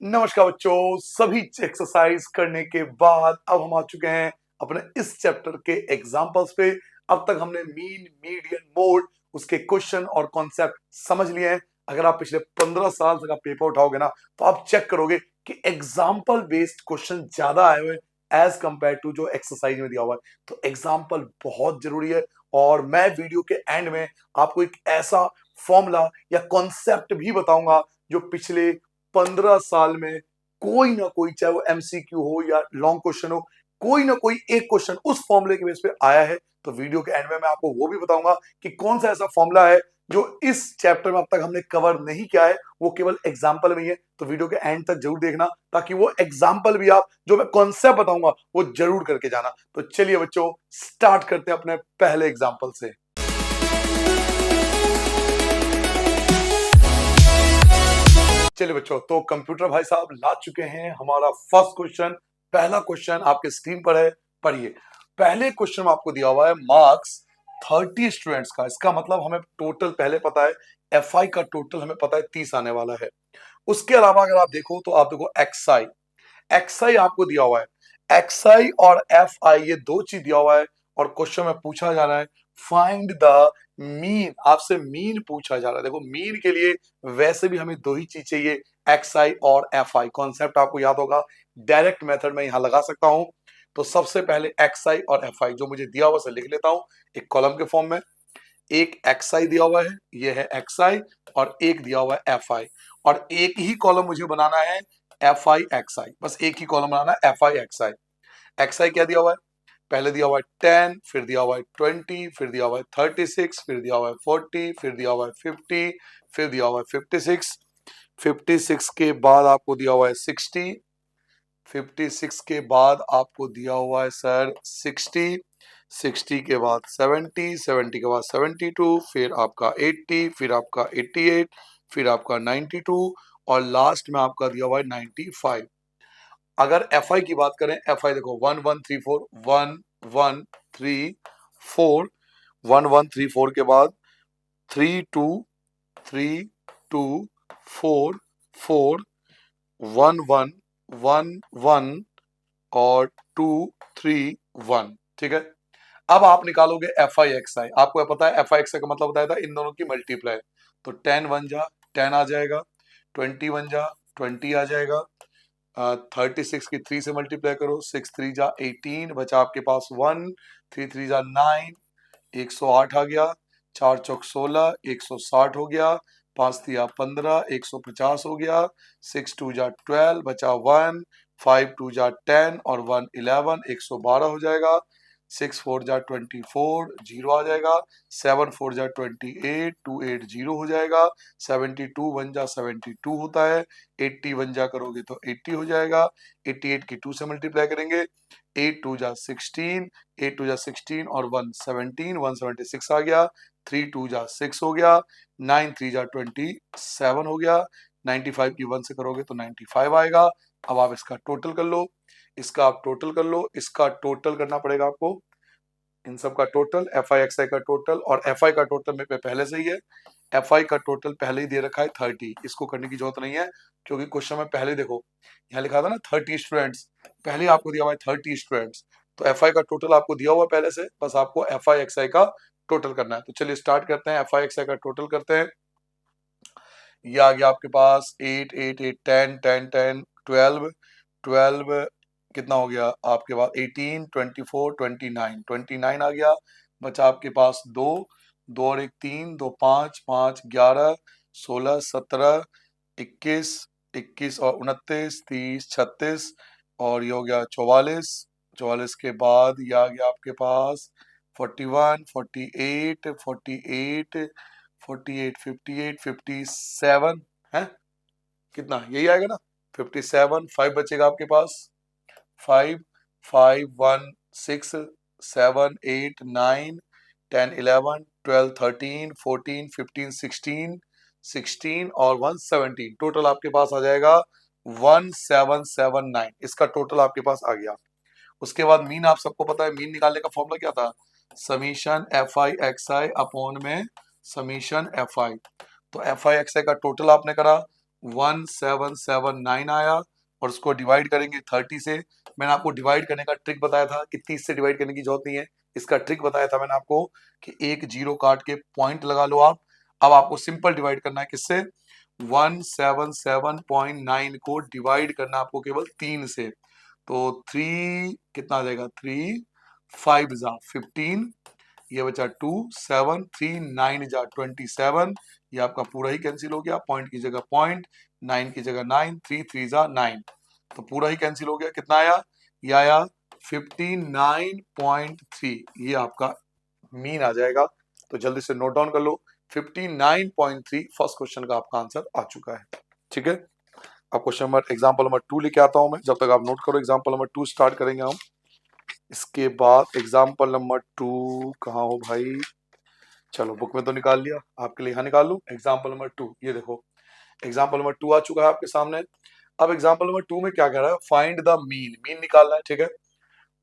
नमस्कार बच्चों, सभी एक्सरसाइज करने के बाद अब हम आ चुके हैं अपने इस चैप्टर के एग्जांपल्स पे। अब तक हमने मीन, मीडियन, मोड, उसके क्वेश्चन और कॉन्सेप्ट समझ लिए हैं। अगर आप पिछले 15 साल का पेपर उठाओगे ना तो आप चेक करोगे कि एग्जाम्पल बेस्ड क्वेश्चन ज्यादा आए हुए एज कंपेयर टू जो एक्सरसाइज में दिया हुआ है। तो एग्जाम्पल बहुत जरूरी है और मैं वीडियो के एंड में आपको एक ऐसा फॉर्मूला या कॉन्सेप्ट भी बताऊंगा जो पिछले 15 साल में कोई ना कोई, चाहे वो एमसीक्यू हो या लॉन्ग क्वेश्चन हो, कोई ना कोई एक क्वेश्चन उस फॉर्मूले के बेस पे आया है। तो वीडियो के एंड में मैं आपको वो भी बताऊंगा कि कौन सा ऐसा फॉर्मूला है जो इस चैप्टर में अब तक हमने कवर नहीं किया है, वो केवल एग्जाम्पल में ही है। तो वीडियो के एंड तक जरूर देखना ताकि वो एग्जाम्पल भी आप जो मैं कॉन्सेप्ट बताऊंगा वो जरूर करके जाना। तो चलिए बच्चों, स्टार्ट करते हैं अपने पहले एग्जाम्पल से। चलिए बच्चों, तो कंप्यूटर भाई साहब ला चुके हैं हमारा फर्स्ट क्वेश्चन। पहला क्वेश्चन आपके स्क्रीन पर है, पढ़िए। पहले क्वेश्चन में आपको दिया हुआ है मार्क्स 30 स्टूडेंट्स का। इसका मतलब हमें टोटल पहले पता है, एफआई का टोटल हमें पता है 30 आने वाला है। उसके अलावा अगर आप देखो तो आप देखो एक्सआई, एक्सआई आपको दिया हुआ है। एक्सआई और एफआई ये दो चीज दिया हुआ है और क्वेश्चन में पूछा जा रहा है फाइंड द मीन। आपसे मीन पूछा जा रहा है। देखो मीन के लिए वैसे भी हमें दो ही चीज चाहिए, एक्सआई और एफआई। कॉन्सेप्ट आपको याद होगा, डायरेक्ट मेथड में यहां लगा सकता हूं। तो सबसे पहले एक्सआई और एफआई जो मुझे दिया हुआ से लिख लेता हूं एक कॉलम के फॉर्म में। एक एक्सआई दिया हुआ है, ये है एक्सआई, और एक दिया हुआ है एफआई। और एक ही कॉलम मुझे बनाना है एफआई एक्सआई, बस एक ही कॉलम बनाना है एफआई एक्सआई। एक्सआई क्या दिया हुआ है? पहले दिया हुआ है 10, फिर दिया हुआ है 20, फिर दिया हुआ है 36, फिर दिया हुआ है 40, फिर दिया हुआ है 50, फिर दिया हुआ है 56। 56 के बाद आपको दिया हुआ है 60, 56 के बाद आपको दिया हुआ है सर 60, 60 के बाद 70, 70 के बाद 72, फिर आपका 80, फिर आपका 88, फिर आपका 92 और लास्ट में आपका दिया हुआ है 95। अगर एफ आई की बात करें, एफ आई देखो 1134, 1134, 1134 के बाद 32, 32, 4, 4, 1111 और 231। ठीक है, अब आप निकालोगे एफ आई एक्स आई। आपको पता है एफ आई एक्स आई का मतलब बताया था इन दोनों की मल्टीप्लाई। तो 10 वन जा 10 आ जाएगा, 20 वन जा 20 आ जाएगा, 36 की 3 से मल्टीप्लाई करो, 6 3 जा 18, बचा आपके पास 1, 3 3 जा 9, 108 आ गया, 4 चौक 16, 160 हो गया, 5 तिया 15, 150 हो गया, 6 2 जा 12, बचा 1, 5 2 जा 10 और 1 11, 112 हो जाएगा। 6 4 जा 24, 0 आ जाएगा। 7 4 जा 28, 2 8 0 हो जाएगा। 72 1 जा 72 होता है। 80 1 जा करोगे तो 80 हो जाएगा। 88 की 2 से मल्टीप्लाई करेंगे, 8 2 जा 16, 8 2 जा 16 और 1 17, 176 आ गया। 3 2 जा 6 हो गया। 9 3 जा 27 हो गया। 95 की 1 से करोगे तो 95 आएगा। अब आप इसका टोटल कर लो, इसका आप टोटल कर लो, इसका टोटल करना पड़ेगा आपको, इन सब का टोटल, एफ आई एक्स आई का टोटल। और एफ आई का टोटल मेरे पे पहले से ही है, एफ आई का टोटल पहले ही दे रखा है 30। इसको करने की जरूरत नहीं है क्योंकि क्वेश्चन में पहले देखो यहाँ लिखा था ना 30 स्टूडेंट्स, पहले आपको दिया हुआ है 30 स्टूडेंट्स। तो एफ आई का टोटल आपको दिया हुआ है पहले से, बस आपको एफ आई एक्स आई का टोटल करना है। तो चलिए स्टार्ट करते हैं, एफ आई एक्स आई का टोटल करते हैं। ये आ गया आपके पास 8 8 8 10 10 10 12 12, कितना हो गया आपके पास 18 24 29 29 आ गया। बचा आपके पास 2 2 और 1 3, 2 5 5 11 16 17 21 21 और 29 30 36 और ये हो गया 44। 44 के बाद ये आ गया आपके पास 41 48 48 48 58 57 है, कितना यही आएगा ना 57। 5 बचेगा आपके पास, 5 5 1 6 7 8 9 10 11 12 13 14 15 16 16 और 117। टोटल आपके पास आ जाएगा 1779। इसका टोटल आपके पास आ गया। उसके बाद मीन, आप सबको पता है मीन निकालने का फॉर्मूला क्या था, समीशन एफ आई एक्स आई अपॉन में समीशन एफ आई। तो एफ आई एक्स आई का टोटल आपने करा, 1779 आया, और उसको डिवाइड करेंगे 30 से। मैंने आपको डिवाइड करने का ट्रिक बताया था कि 30 से डिवाइड करने की जरूरत नहीं है। इसका ट्रिक बताया था मैंने आपको कि एक जीरो काट के पॉइंट लगा लो आप। अब आपको सिंपल डिवाइड करना है किससे? 177.9 को डिवाइड करना आपको केवल 3 से। तो 3 कितना आ जाएगा? 3 5 जा 15, ये बचा 2 7 3 9 जा 27। ये आपका पूरा ही कैंसिल हो गया, पॉइंट की जगह पॉइंट, 9 की जगह 9, 3 3 जा 9, तो पूरा ही कैंसिल हो गया। कितना आया? ये आया 59.3। ये आपका मीन आ जाएगा। तो जल्दी से नोट डाउन कर लो, 59.3 फर्स्ट क्वेश्चन का आपका आंसर आ चुका है। ठीक है, अब क्वेश्चन नंबर एग्जाम्पल नंबर 2 लेके आता हूं मैं। जब तक आप नोट करो, एग्जाम्पल नंबर 2 स्टार्ट करेंगे हम। इसके बाद एग्जाम्पल नंबर 2 कहाँ हो भाई? चलो बुक में तो निकाल लिया, आपके लिए यहाँ निकाल लूं। एग्जाम्पल नंबर 2, ये देखो एग्जाम्पल नंबर 2 आ चुका है आपके सामने। अब एग्जाम्पल नंबर 2 में क्या कह रहा है? फाइंड द मीन, मीन निकालना है। ठीक है,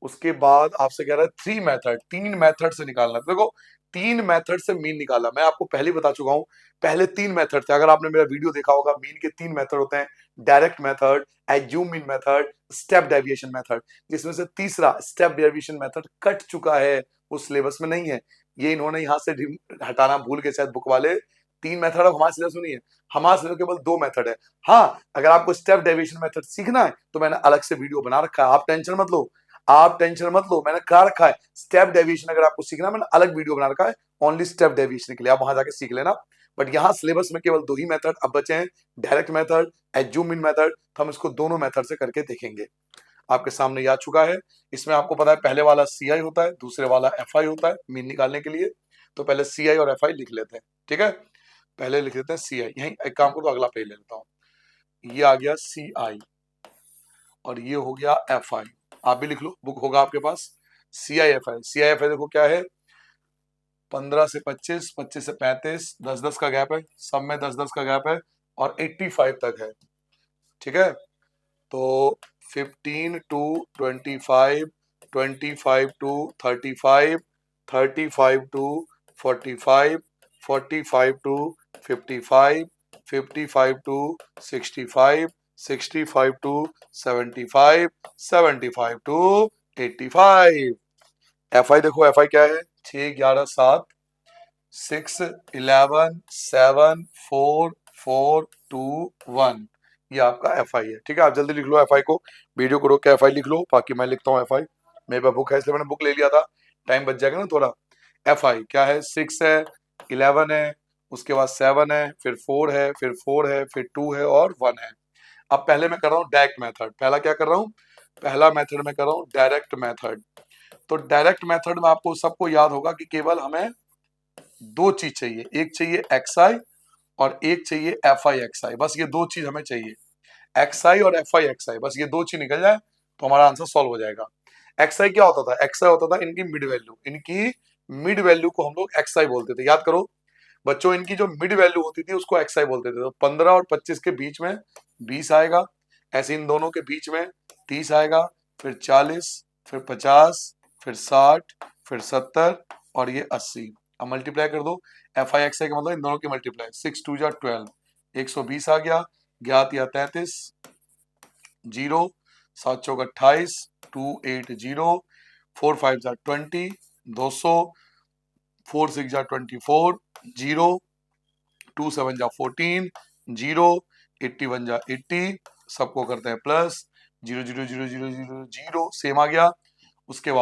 उसके बाद आपसे कह रहा है 3 मेथड, 3 मेथड से निकालना है। तो देखो 3 मेथड से मीन निकालना, मैं आपको पहले ही बता चुका हूं। पहले 3 मेथड थे, अगर आपने मेरा वीडियो देखा होगा, मीन के 3 मेथड होते हैं, direct method, assume mean method, step deviation method. जिसमें से तीसरा स्टेप डेविएशन मेथड कट चुका है, उस सिलेबस में नहीं है। ये इन्होंने यहाँ से हटाना भूल के शायद बुक वाले। 3 मेथड अब हमारे सिलेबस में नहीं है, हमारे सिलेबस केवल 2 मेथड है। हाँ, अगर आपको स्टेप डेविएशन मेथड सीखना है तो मैंने अलग से वीडियो बना रखा है, आप टेंशन मत लो, आप टेंशन मत लो, मैंने कहा रखा है स्टेप डेविएशन अगर आपको सीखना है, मैंने अलग वीडियो बना रखा है ओनली स्टेप डेविएशन के लिए, आप वहां जाके सीख लेना। बट यहाँ सिलेबस में केवल 2 ही मेथड अब बचे हैं, डायरेक्ट मेथड, एज्यूम इन मेथड। तो हम इसको दोनों मेथड से करके देखेंगे। आपके सामने ये आ चुका है। इसमें आपको पता है पहले वाला सी आई होता है, दूसरे वाला एफ आई होता है मीन निकालने के लिए। तो पहले सी आई और एफ आई लिख लेते हैं। ठीक है, पहले लिख लेते हैं सी आई। यही एक काम करो, अगला पेज ले लेता हूँ। ये आ गया सी आई और ये हो गया एफ आई। आप भी लिख लो, बुक होगा आपके पास। सी आई F I, C I F I देखो क्या है? 15 से 25, 25 से 35, 10-10 का गैप है, सब में 10-10 का गैप है, और 85 तक है। ठीक है, तो 15 to 25, 25 to 35, 35 to 45, 45 to 55, 55 to 65, 65 to 75, 75 to 85। F I देखो, एफ आई क्या है? 6 11 7, 6 11 7 4 4 2 1। ये आपका एफ आई है। ठीक है, आप जल्दी लिख लो एफ आई को, वीडियो को रोक के एफ आई लिख लो, बाकी मैं लिखता हूँ एफ आई। मेरे पास बुक है इसलिए मैंने बुक ले लिया था, टाइम बच जाएगा ना थोड़ा। एफ आई क्या है? 6 है, 11 है, उसके बाद 7 है, फिर 4 है, फिर 4 है, फिर 2 है और 1 है। अब पहले मैं कर रहा हूँ डायरेक्ट मेथड। पहला क्या कर रहा हूँ? पहला मेथड में कर रहा हूँ डायरेक्ट मेथड। तो डायरेक्ट मेथड में आपको सबको याद होगा कि केवल हमें 2 चीज चाहिए, एक चाहिए एक्स आई और एक चाहिए एफ आई एक्स आई। बस ये 2 चीज हमें चाहिए, एक्स आई और एफ आई एक्स आई। बस ये 2 चीज निकल जाए तो हमारा आंसर सॉल्व हो जाएगा। एक्स आई क्या होता था? एक्स आई होता था इनकी मिड वैल्यू, इनकी मिड वैल्यू को हम लोग एक्स आई बोलते थे। याद करो बच्चों, इनकी जो मिड वैल्यू होती थी उसको एक्स आई बोलते थे। तो 15 और 25 के बीच में 20 आएगा, ऐसे इन दोनों के बीच में 30 आएगा, फिर 40, फिर 50, फिर 60, फिर 70 और ये 80। अब मल्टीप्लाई कर दो, एफ आई एक्स आई का मतलब इन दोनों की मल्टीप्लाई, 6 2 जा 12, 120 आ गया, ज्ञात या 33, 0, 7 चौक 28, 280, 4 5 जा 20, 200, 4 6 जा 24, 0, 2 7 जा 14, 0, 81 जा 80, सबको करते हैं प्लस, 0 0 0 0 0 0 सेम आ गया। उसके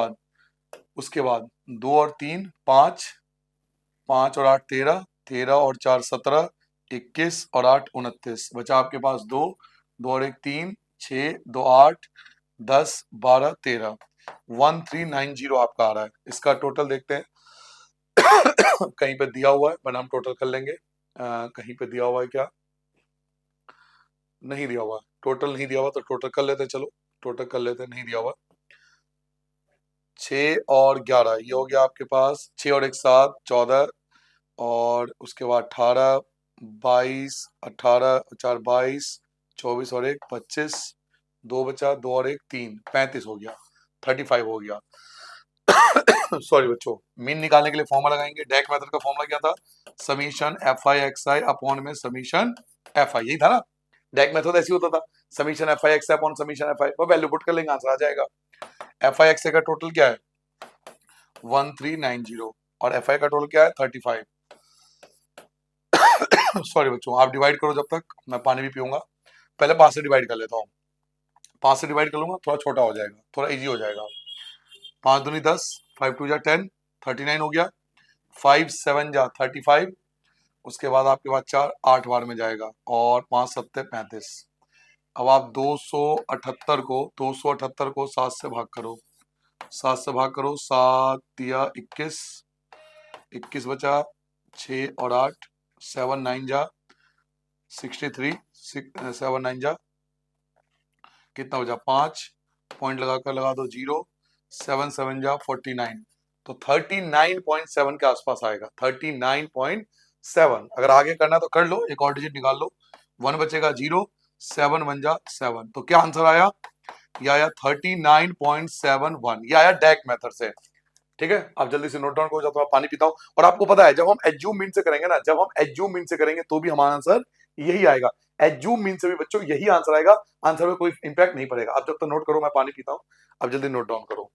बाद 2 और 3 5, 5 और 8 13, 13 और 4 17, 21 और 8 29, बचा आपके पास 2, 2 और 1 3, 6 2 8, 10 12 13, 1390 आपका आ रहा है। इसका टोटल देखते हैं कहीं पे दिया हुआ है, वरना हम टोटल कर लेंगे। कहीं पे दिया हुआ है क्या? नहीं दिया हुआ, टोटल नहीं दिया हुआ, तो टोटल कर लेते हैं। चलो टोटल कर लेते हैं, नहीं दिया हुआ। 6 और 11 ये हो गया आपके पास, 6 और 1 7 14, और उसके बाद 18 22, 18 4 22, 24 और 1 25, 2 बचा, 2 और 1 3, 35 हो गया, 35 हो गया। सॉरी बच्चों, मीन निकालने के लिए फॉर्मूला लगाएंगे। डायरेक्ट मेथड का फॉर्मूला क्या था? समीशन एफ आई एक्स आई अपॉन में समीशन एफ आई, यही था ना। डेक मेथड ऐसे होता था, समीशन एफ आई एक्स अपॉन समीशन एफ आई, वो वैल्यू पुट कर लेंगे, आंसर आ जाएगा। एफ आई एक्स का टोटल क्या है 1390 और एफ आई का टोटल क्या है 35। सॉरी बच्चों, आप डिवाइड करो जब तक, मैं पानी भी पीऊंगा। पहले 5 से डिवाइड कर लेता हूँ, 5 से डिवाइड कर लूंगा, थोड़ा छोटा हो जाएगा, थोड़ा इजी हो जाएगा। 5 दूनी 10, 5 टू जा 10, 39 हो गया। 5 7 जा 35, उसके बाद आपके पास 4 8 बार में जाएगा, और 5 सत्ते 35। अब आप 278 को 7 से भाग करो, 7 से भाग करो, 7 दिया 21, 21 बचा 6 और 8, 7 9 जा 63, 7 9 जा कितना बचा 5, पॉइंट लगाकर लगा दो 0, 7 7 जा 49, तो 39.7 के आसपास आएगा, 39.7। अगर आगे करना है तो कर लो, एक और डिजिट निकाल लो, 1 बचेगा 0, 7 1 जा 7, तो क्या आंसर आया, ये आया 39.71, ये आया डेक मेथड से। ठीक है, आप जल्दी से नोट डाउन करो, जब पानी पीता हूं। और आपको पता है जब हम एज्यूम मीन से करेंगे ना, जब हम एज्यूम मीन से करेंगे तो भी हमारा आंसर यही आएगा। एज्यूम मीन से भी बच्चों यही आंसर आएगा, आंसर में कोई इंपैक्ट नहीं पड़ेगा। आप जब तक नोट करो, मैं पानी पीता हूं, आप जल्दी नोट डाउन करो।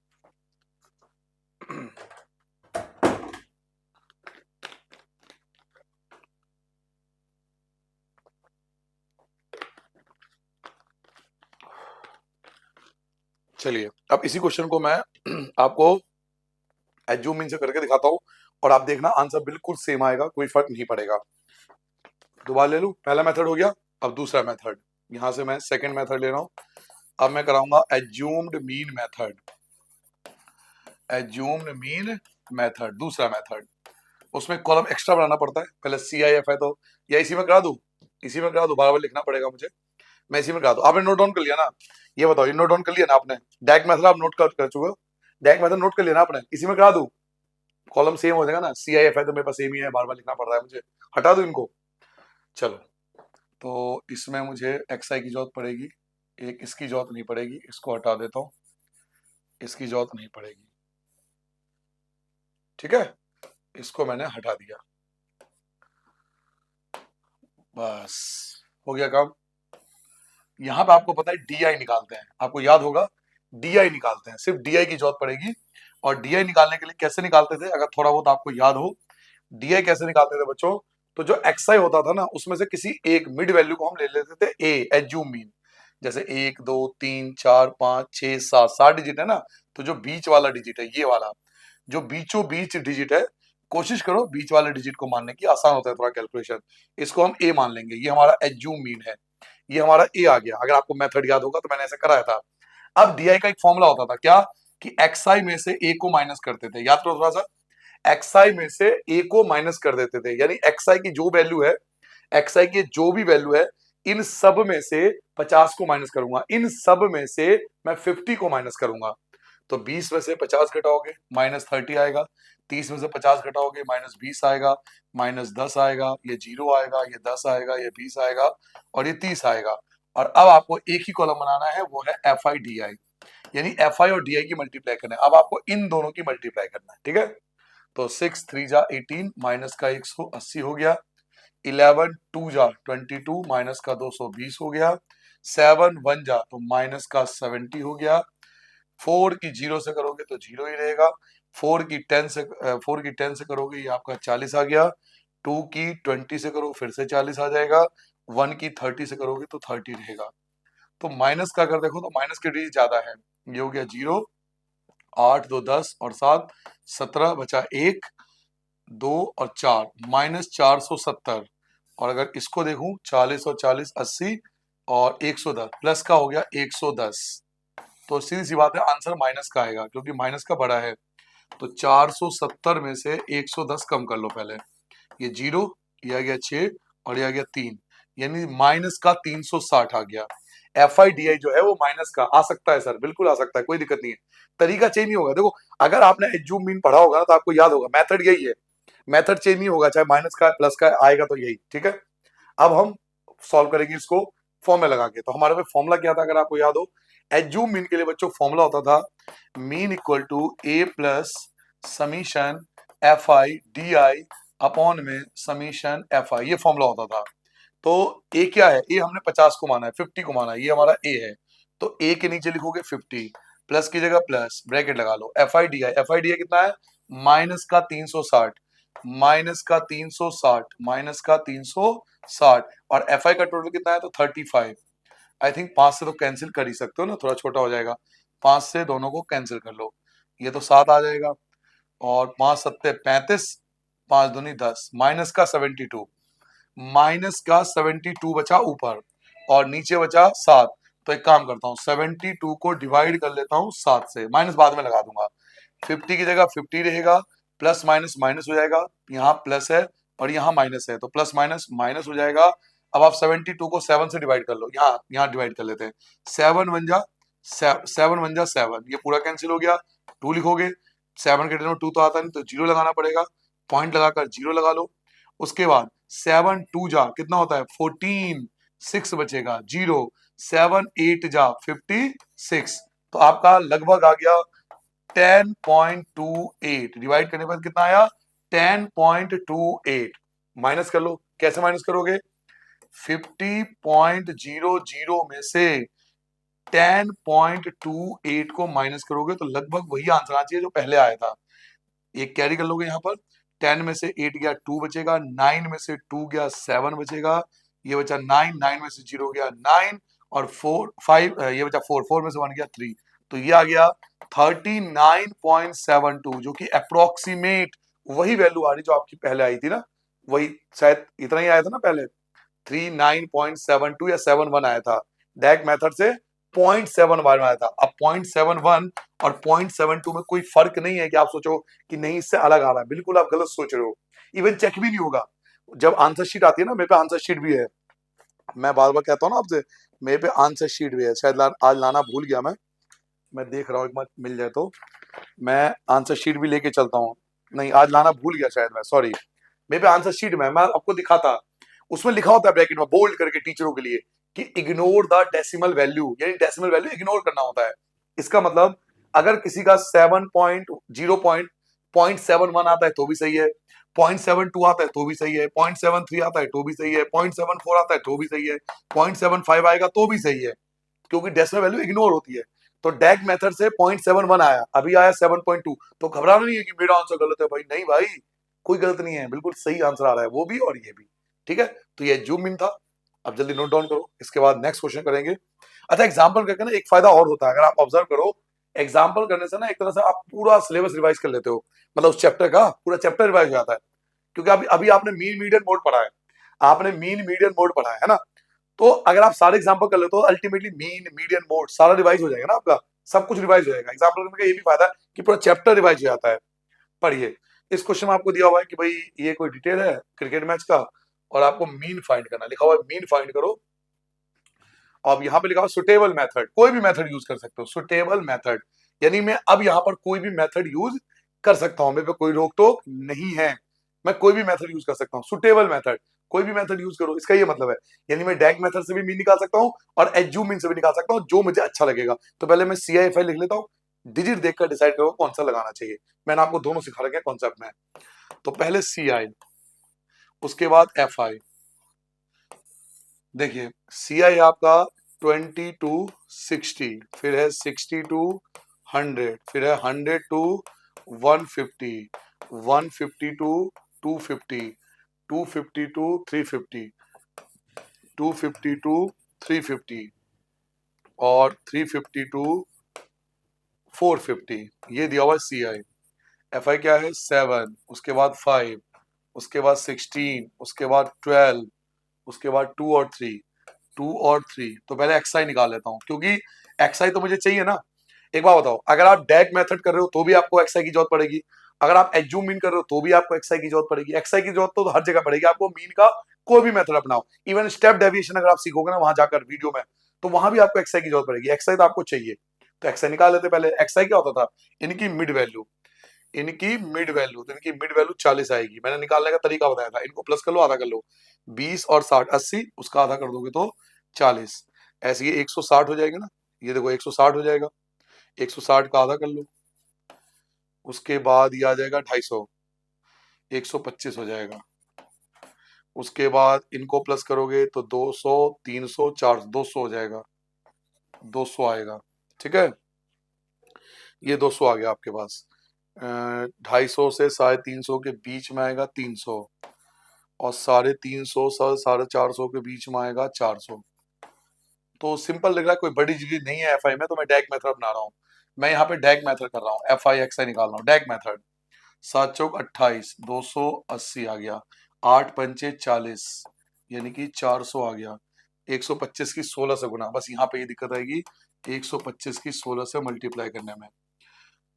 चलिए, अब इसी क्वेश्चन को मैं आपको एज्यूम मीन से करके दिखाता हूं, और आप देखना आंसर बिल्कुल सेम आएगा, कोई फर्क नहीं पड़ेगा। दोबारा ले लूं, पहला मेथड हो गया, अब दूसरा मेथड, यहां से मैं सेकंड मेथड ले रहा हूं। अब मैं कराऊंगा assumed mean method, assumed mean method दूसरा मेथड। उसमें कॉलम एक्स्ट्रा बनाना पड़ता है, पहले सी आई एफ है तो, या इसी में करा दूं, इसी में करा दूं, बार बार लिखना पड़ेगा मुझे, मैं इसी में करा दूं। आपने नोट डाउन कर लिया ना, ये बताओ, ये नोट डाउन कर लिया ना आपने, डायरेक्ट मेथड आप नोट कर चुके हो, डायरेक्ट मेथड नोट कर लिया ना आपने, इसी में करा दूं, कॉलम सेम हो जाएगा ना, सी आई एफ है तो मेरे पास सेम ही है, बार बार लिखना पड़ रहा है मुझे, हटा दूं इनको। चलो, तो इसमें मुझे एक्स आई की जरूरत पड़ेगी, एक इसकी जरूरत नहीं पड़ेगी, इसको हटा देता हूं, इसकी जरूरत नहीं पड़ेगी, ठीक है, इसको मैंने हटा दिया, बस हो गया काम। यहां पे आपको पता है डी आई निकालते हैं, आपको याद होगा डी आई निकालते हैं, सिर्फ डी आई की जरूरत पड़ेगी। और डी आई निकालने के लिए कैसे निकालते थे, अगर थोड़ा बहुत आपको याद हो, डी आई कैसे निकालते थे बच्चों, तो जो एक्स आई होता था ना, उसमें से किसी एक मिड वैल्यू को हम ले लेते थे ए, एज्यूम मीन, जैसे 1 2 3 4 5 6 7, 7 डिजिट है ना, तो जो बीच वाला डिजिट है, ये वाला जो बीचों बीच डिजिट है, कोशिश करो बीच वाले डिजिट को मानने की, आसान होता है थोड़ा कैलकुलेशन, इसको हम ए मान लेंगे, ये हमारा एज्यूम मीन है, ये हमारा ए आ गया। अगर आपको मेथड याद होगा तो मैंने ऐसे कराया था। अब डी आई का एक फॉर्मूला होता था, क्या, कि एक्स आई में से ए को माइनस करते थे, याद करो थोड़ा सा, एक्स आई में से ए को माइनस कर देते थे, यानी एक्स आई की जो वैल्यू है, एक्स आई की जो भी वैल्यू है, इन सब में से 50 को माइनस करूंगा, इन सब में से मैं 50 को माइनस करूंगा, तो 20 में से 50 घटाओगे -30 आएगा, 30 में से 50 घटाओगे -20 आएगा, -10 आएगा, ये 0 आएगा, ये 10 आएगा, ये 20 आएगा, और ये 30 आएगा। और अब आपको एक ही कॉलम बनाना है, वो है एफ आई डी आई, यानी एफ आई और डी आई की मल्टीप्लाई करना है। अब आपको इन दोनों की मल्टीप्लाई करना है, ठीक है, तो 6 3 जा 18, माइनस का 180 हो गया, 11 2 जा 22, माइनस का 220 हो गया, 7 1 जा तो माइनस का 70 हो गया, 4 की 0 से करोगे तो 0 ही रहेगा, 4 की 10 से करोगे ये आपका 40 आ गया, 2 की 20 से करो फिर से 40 आ जाएगा, 1 की 30 से करोगे तो 30 रहेगा। तो माइनस का अगर देखो तो माइनस की डिग्री ज्यादा है, ये हो गया 0, 8 2 10 और 7 17, बचा 1 2 और 4, -470। और अगर इसको देखूं 40 और 40 80 और 110, प्लस का हो गया 110, तो सीधी सी बात है आंसर माइनस का आएगा, क्योंकि माइनस का बड़ा है। तो 470 में से 110 कम कर लो पहले, ये 0, ये आ गया 6 और ये आ गया 3, यानी माइनस का 360 आ गया। एफ आई डी आई जो है वो माइनस का आ सकता है सर, बिल्कुल आ सकता है, कोई दिक्कत नहीं है, तरीका चेंज नहीं होगा। देखो, अगर आपने एज्यूम मीन पढ़ा होगा ना तो आपको याद होगा मेथड यही है, मेथड चेंज नहीं होगा, चाहे माइनस का प्लस का आएगा तो यही, ठीक है। अब हम सॉल्व करेंगे इसको फॉर्म में लगा के, तो हमारे पे फॉर्मूला क्या था अगर आपको याद हो, एज्यूम मीन के लिए बच्चों फॉर्मूला होता था mean equal to A plus summation F I D I upon में समीशन एफ आई, ये फॉर्मूला होता था। तो ए क्या है, ए हमने 50 को माना है, 50 को माना है, ये हमारा ए है। तो ए के नीचे लिखोगे 50, प्लस की जगह प्लस, ब्रैकेट लगा लो, F I D I, F I D I कितना है, माइनस का 360, माइनस का 360, माइनस का 360, और एफ आई का टोटल कितना है, तो 35। आई थिंक 5 से तो कैंसिल कर ही सकते हो ना, थोड़ा छोटा हो जाएगा, 5 से दोनों को कैंसिल कर लो, ये तो 7 आ जाएगा, और 5 सत्ते 35, 5 दूनी 10, माइनस का 72, माइनस का 72 बचा ऊपर, और नीचे बचा 7। तो एक काम करता हूँ, 72 को डिवाइड कर लेता हूँ 7 से, माइनस बाद में लगा दूंगा, 50 की जगह 50 रहेगा, प्लस माइनस माइनस हो जाएगा, यहाँ प्लस है और यहाँ माइनस है, तो प्लस माइनस माइनस हो जाएगा। अब आप 72 को 7 से डिवाइड कर लो, यहाँ डिवाइड कर लेते हैं, 7 बन जा 7, ये पूरा कैंसिल हो गया, 2 लिखोगे, 7 के टर्म 2 तो आता नहीं, तो 0 लगाना पड़ेगा, पॉइंट लगाकर 0 लगा लो। उसके बाद 7 2 जा कितना होता है 14, 6 बचेगा 0, 7 8 जा 56, तो आपका लगभग आ गया 10.28, डिवाइड करने पर कितना आया 10.28, माइनस कर लो, कैसे माइनस करोगे, 50.00 में से 10.28 को माइनस करोगे तो लगभग वही आंसर आना चाहिए जो पहले आया था, एक कैरी कर लोगे यहाँ पर, 10 में से 8 गया 2 बचेगा, 9 में से 2 गया 7 बचेगा, ये बचा 9, 9 में से 0 गया 9, और 4 5 ये बचा 4, 4 में से 1 गया 3, तो ये आ गया 39.72, जो कि अप्रोक्सीमेट वही वैल्यू आ रही जो आपकी पहले आई थी ना, वही शायद इतना ही आया था ना पहले, 39.72 या 71 आया था, डैक मेथड से 0.71 आया था। अब 0.71 और 0.72 में कोई फर्क नहीं है कि आप सोचो कि नहीं इससे अलग आ रहा है, बिल्कुल आप गलत सोच रहे हो, इवन चेक भी नहीं होगा। जब आंसर शीट आती है ना, मेरे पे आंसर शीट भी है, मैं बार बार कहता हूँ ना आपसे, मेरे पे आंसर शीट भी है, शायद आज लाना भूल गया मैं देख रहा हूँ, एक बार मिल जाए तो मैं आंसर शीट भी लेके चलता हूँ, नहीं आज लाना भूल गया शायद मैं, सॉरी, मेरे पे आंसर शीट में मैं आपको दिखाता, उसमें लिखा होता है ब्रैकेट में बोल्ड करके टीचरों के लिए कि इग्नोर द डेसिमल वैल्यू, यानी डेसिमल वैल्यू इग्नोर करना होता है। इसका मतलब अगर किसी का 7.0.71 आता है तो भी सही है, 0.72 आता है तो भी सही है, 0.73 आता है तो भी सही है, 0.74 आता है तो भी सही है, 0.75 आएगा तो भी सही है, क्योंकि डेसिमल वैल्यू इग्नोर होती है। तो डैक मेथड से 0.71 आया, अभी आया 7.2, तो घबराना नहीं है कि मेरा आंसर गलत है, भाई नहीं भाई, कोई गलत नहीं है, बिल्कुल सही आंसर आ रहा है, वो भी और ये भी, ठीक है। तो ये जूम इन था, अब जल्दी नोट डाउन करो, इसके बाद नेक्स्ट क्वेश्चन करेंगे। अच्छा, एग्जाम्पल करके ना एक फायदा और होता है, अगर आप ऑब्जर्व करो, एग्जाम्पल करने से ना एक तरह से आप पूरा सिलेबस रिवाइज कर लेते हो, मतलब उस चैप्टर का पूरा चैप्टर रिवाइज हो जाता है, क्योंकि अभी अभी आपने मीन मीडियन मोड पढ़ा है, आपने मीन मीडियन मोड पढ़ा है ना, तो अगर आप सारे एग्जाम्पल कर लेते हो अल्टीमेटली मीन मीडियन मोड सारा रिवाइज हो जाएगा ना, आपका सब कुछ रिवाइज हो जाएगा, एग्जाम्पल करने का ये भी फायदा है कि पूरा चैप्टर रिवाइज हो जाता है। पढ़िए, इस क्वेश्चन में आपको दिया हुआ है कि भाई ये कोई डिटेल है क्रिकेट मैच का, और आपको मीन फाइंड करना, लिखा हुआ है मीन फाइंड करो, अब यहाँ पे लिखा हुआ सुटेबल मेथड, कोई भी मेथड यूज कर सकते हो, सुटेबल मेथड, यानी मैं अब यहाँ पर कोई भी मेथड यूज कर सकता हूँ, मेरे पे कोई रोक टोक नहीं है, मैं कोई भी मेथड यूज कर सकता हूँ, सुटेबल मेथड, कोई भी मेथड यूज करो, इसका ये मतलब है, यानी मैं डैक मेथड से भी मीन निकाल सकता हूँ और एज्यूम मीन से भी निकाल सकता हूँ, जो मुझे अच्छा लगेगा। तो पहले मैं CIFI लिख लेता हूँ, डिजिट देखकर डिसाइड करो कौन सा लगाना चाहिए, मैंने आपको दोनों सिखा रखे हैं कॉन्सेप्ट में। तो पहले CI, उसके बाद FI, देखिए CI आपका 20 to 60, फिर है 60 to 100, फिर है 100 to 150, 150 to 250, 250 to 350, 250 to 350, और 350 to 450, ये दिया हुआ है CI। FI क्या है 7, उसके बाद 5, उसके बाद 16, उसके बाद 12, उसके बाद 2 और 3, 2 और 3, तो पहले XI निकाल लेता हूं, क्योंकि XI तो मुझे चाहिए ना। एक बात बताओ, अगर आप डैक मेथड कर रहे हो तो भी आपको XI की जरूरत पड़ेगी, अगर आप एज्यूम मीन कर रहे हो तो भी आपको XI की जरूरत पड़ेगी, XI की जरूरत तो हर जगह पड़ेगी आपको, मीन का कोई भी मेथड अपनाओ, इवन स्टेप डेविएशन अगर आप सीखोगे ना वहां जाकर वीडियो में, तो वहां भी आपको XI की जरूरत पड़ेगी, XI तो आपको चाहिए। तो XI निकाल लेते पहले, XI क्या होता था, इनकी मिड वैल्यू, इनकी मिड वैल्यू, तो इनकी मिड वैल्यू 40 आएगी, मैंने निकालने का तरीका बताया था, इनको प्लस कर लो, आधा कर लो, 20 और 60 80, उसका आधा कर दोगे तो 40, ऐसे ये 160 हो जाएगा ना, ये देखो 160 हो जाएगा, 160 का आधा कर लो, उसके बाद ये आ जाएगा 250, 125 हो जाएगा, उसके बाद इनको प्लस करोगे तो 200, 300, 400, 200 हो जाएगा, 200 आएगा। ठीक है, ये 200 आ गया आपके पास। 250 से 350 के बीच में आएगा 300, और 350 से 450 के बीच में आएगा 400। तो सिंपल लग रहा है, कोई बड़ी चीज नहीं है एफआई में, तो मैं डैग मेथड अपना रहा हूँ। मैं यहाँ पे डैग मेथड कर रहा हूँ, एफआई एक्सआई निकाल रहा हूँ, डैग मेथड। 7 चौक 28, 280 आ गया, 8 पंचे 40, यानी कि 400 आ गया। 125 की 16 से गुना, बस यहाँ पे ये दिक्कत आएगी, 125 की 16 से मल्टीप्लाई करने में।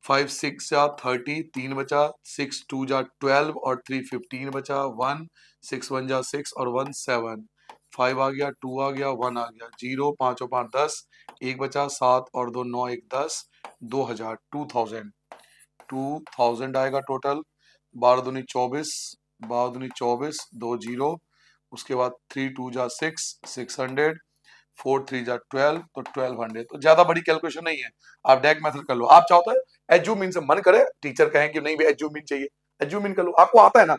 5 6 जा 30, 3 बचा, 6 2 जा 12 और 3 15 बचा, 1 6 1 जा 6 और 1 7, 5 आ गया, 2 आ गया, 1 आ गया, 0 5 और 5 10, 1 बचा, 7 और 2 9 1 10, 2000, 2000 आएगा टोटल। 12 दूनी 24, 12 दूनी 24, 2 0, उसके बाद 3 2 जा 6, 600, 4 3 जा 12, तो 1200। तो ज्यादा बड़ी कैलकुलेशन नहीं है, आप डैग मेथड कर लो। आप चाहो तो एज्यूमिन से, मन करे टीचर कहें कि नहीं भाई एज्यूमिन चाहिए, एज्यूमिन कर लो, आपको आता है ना।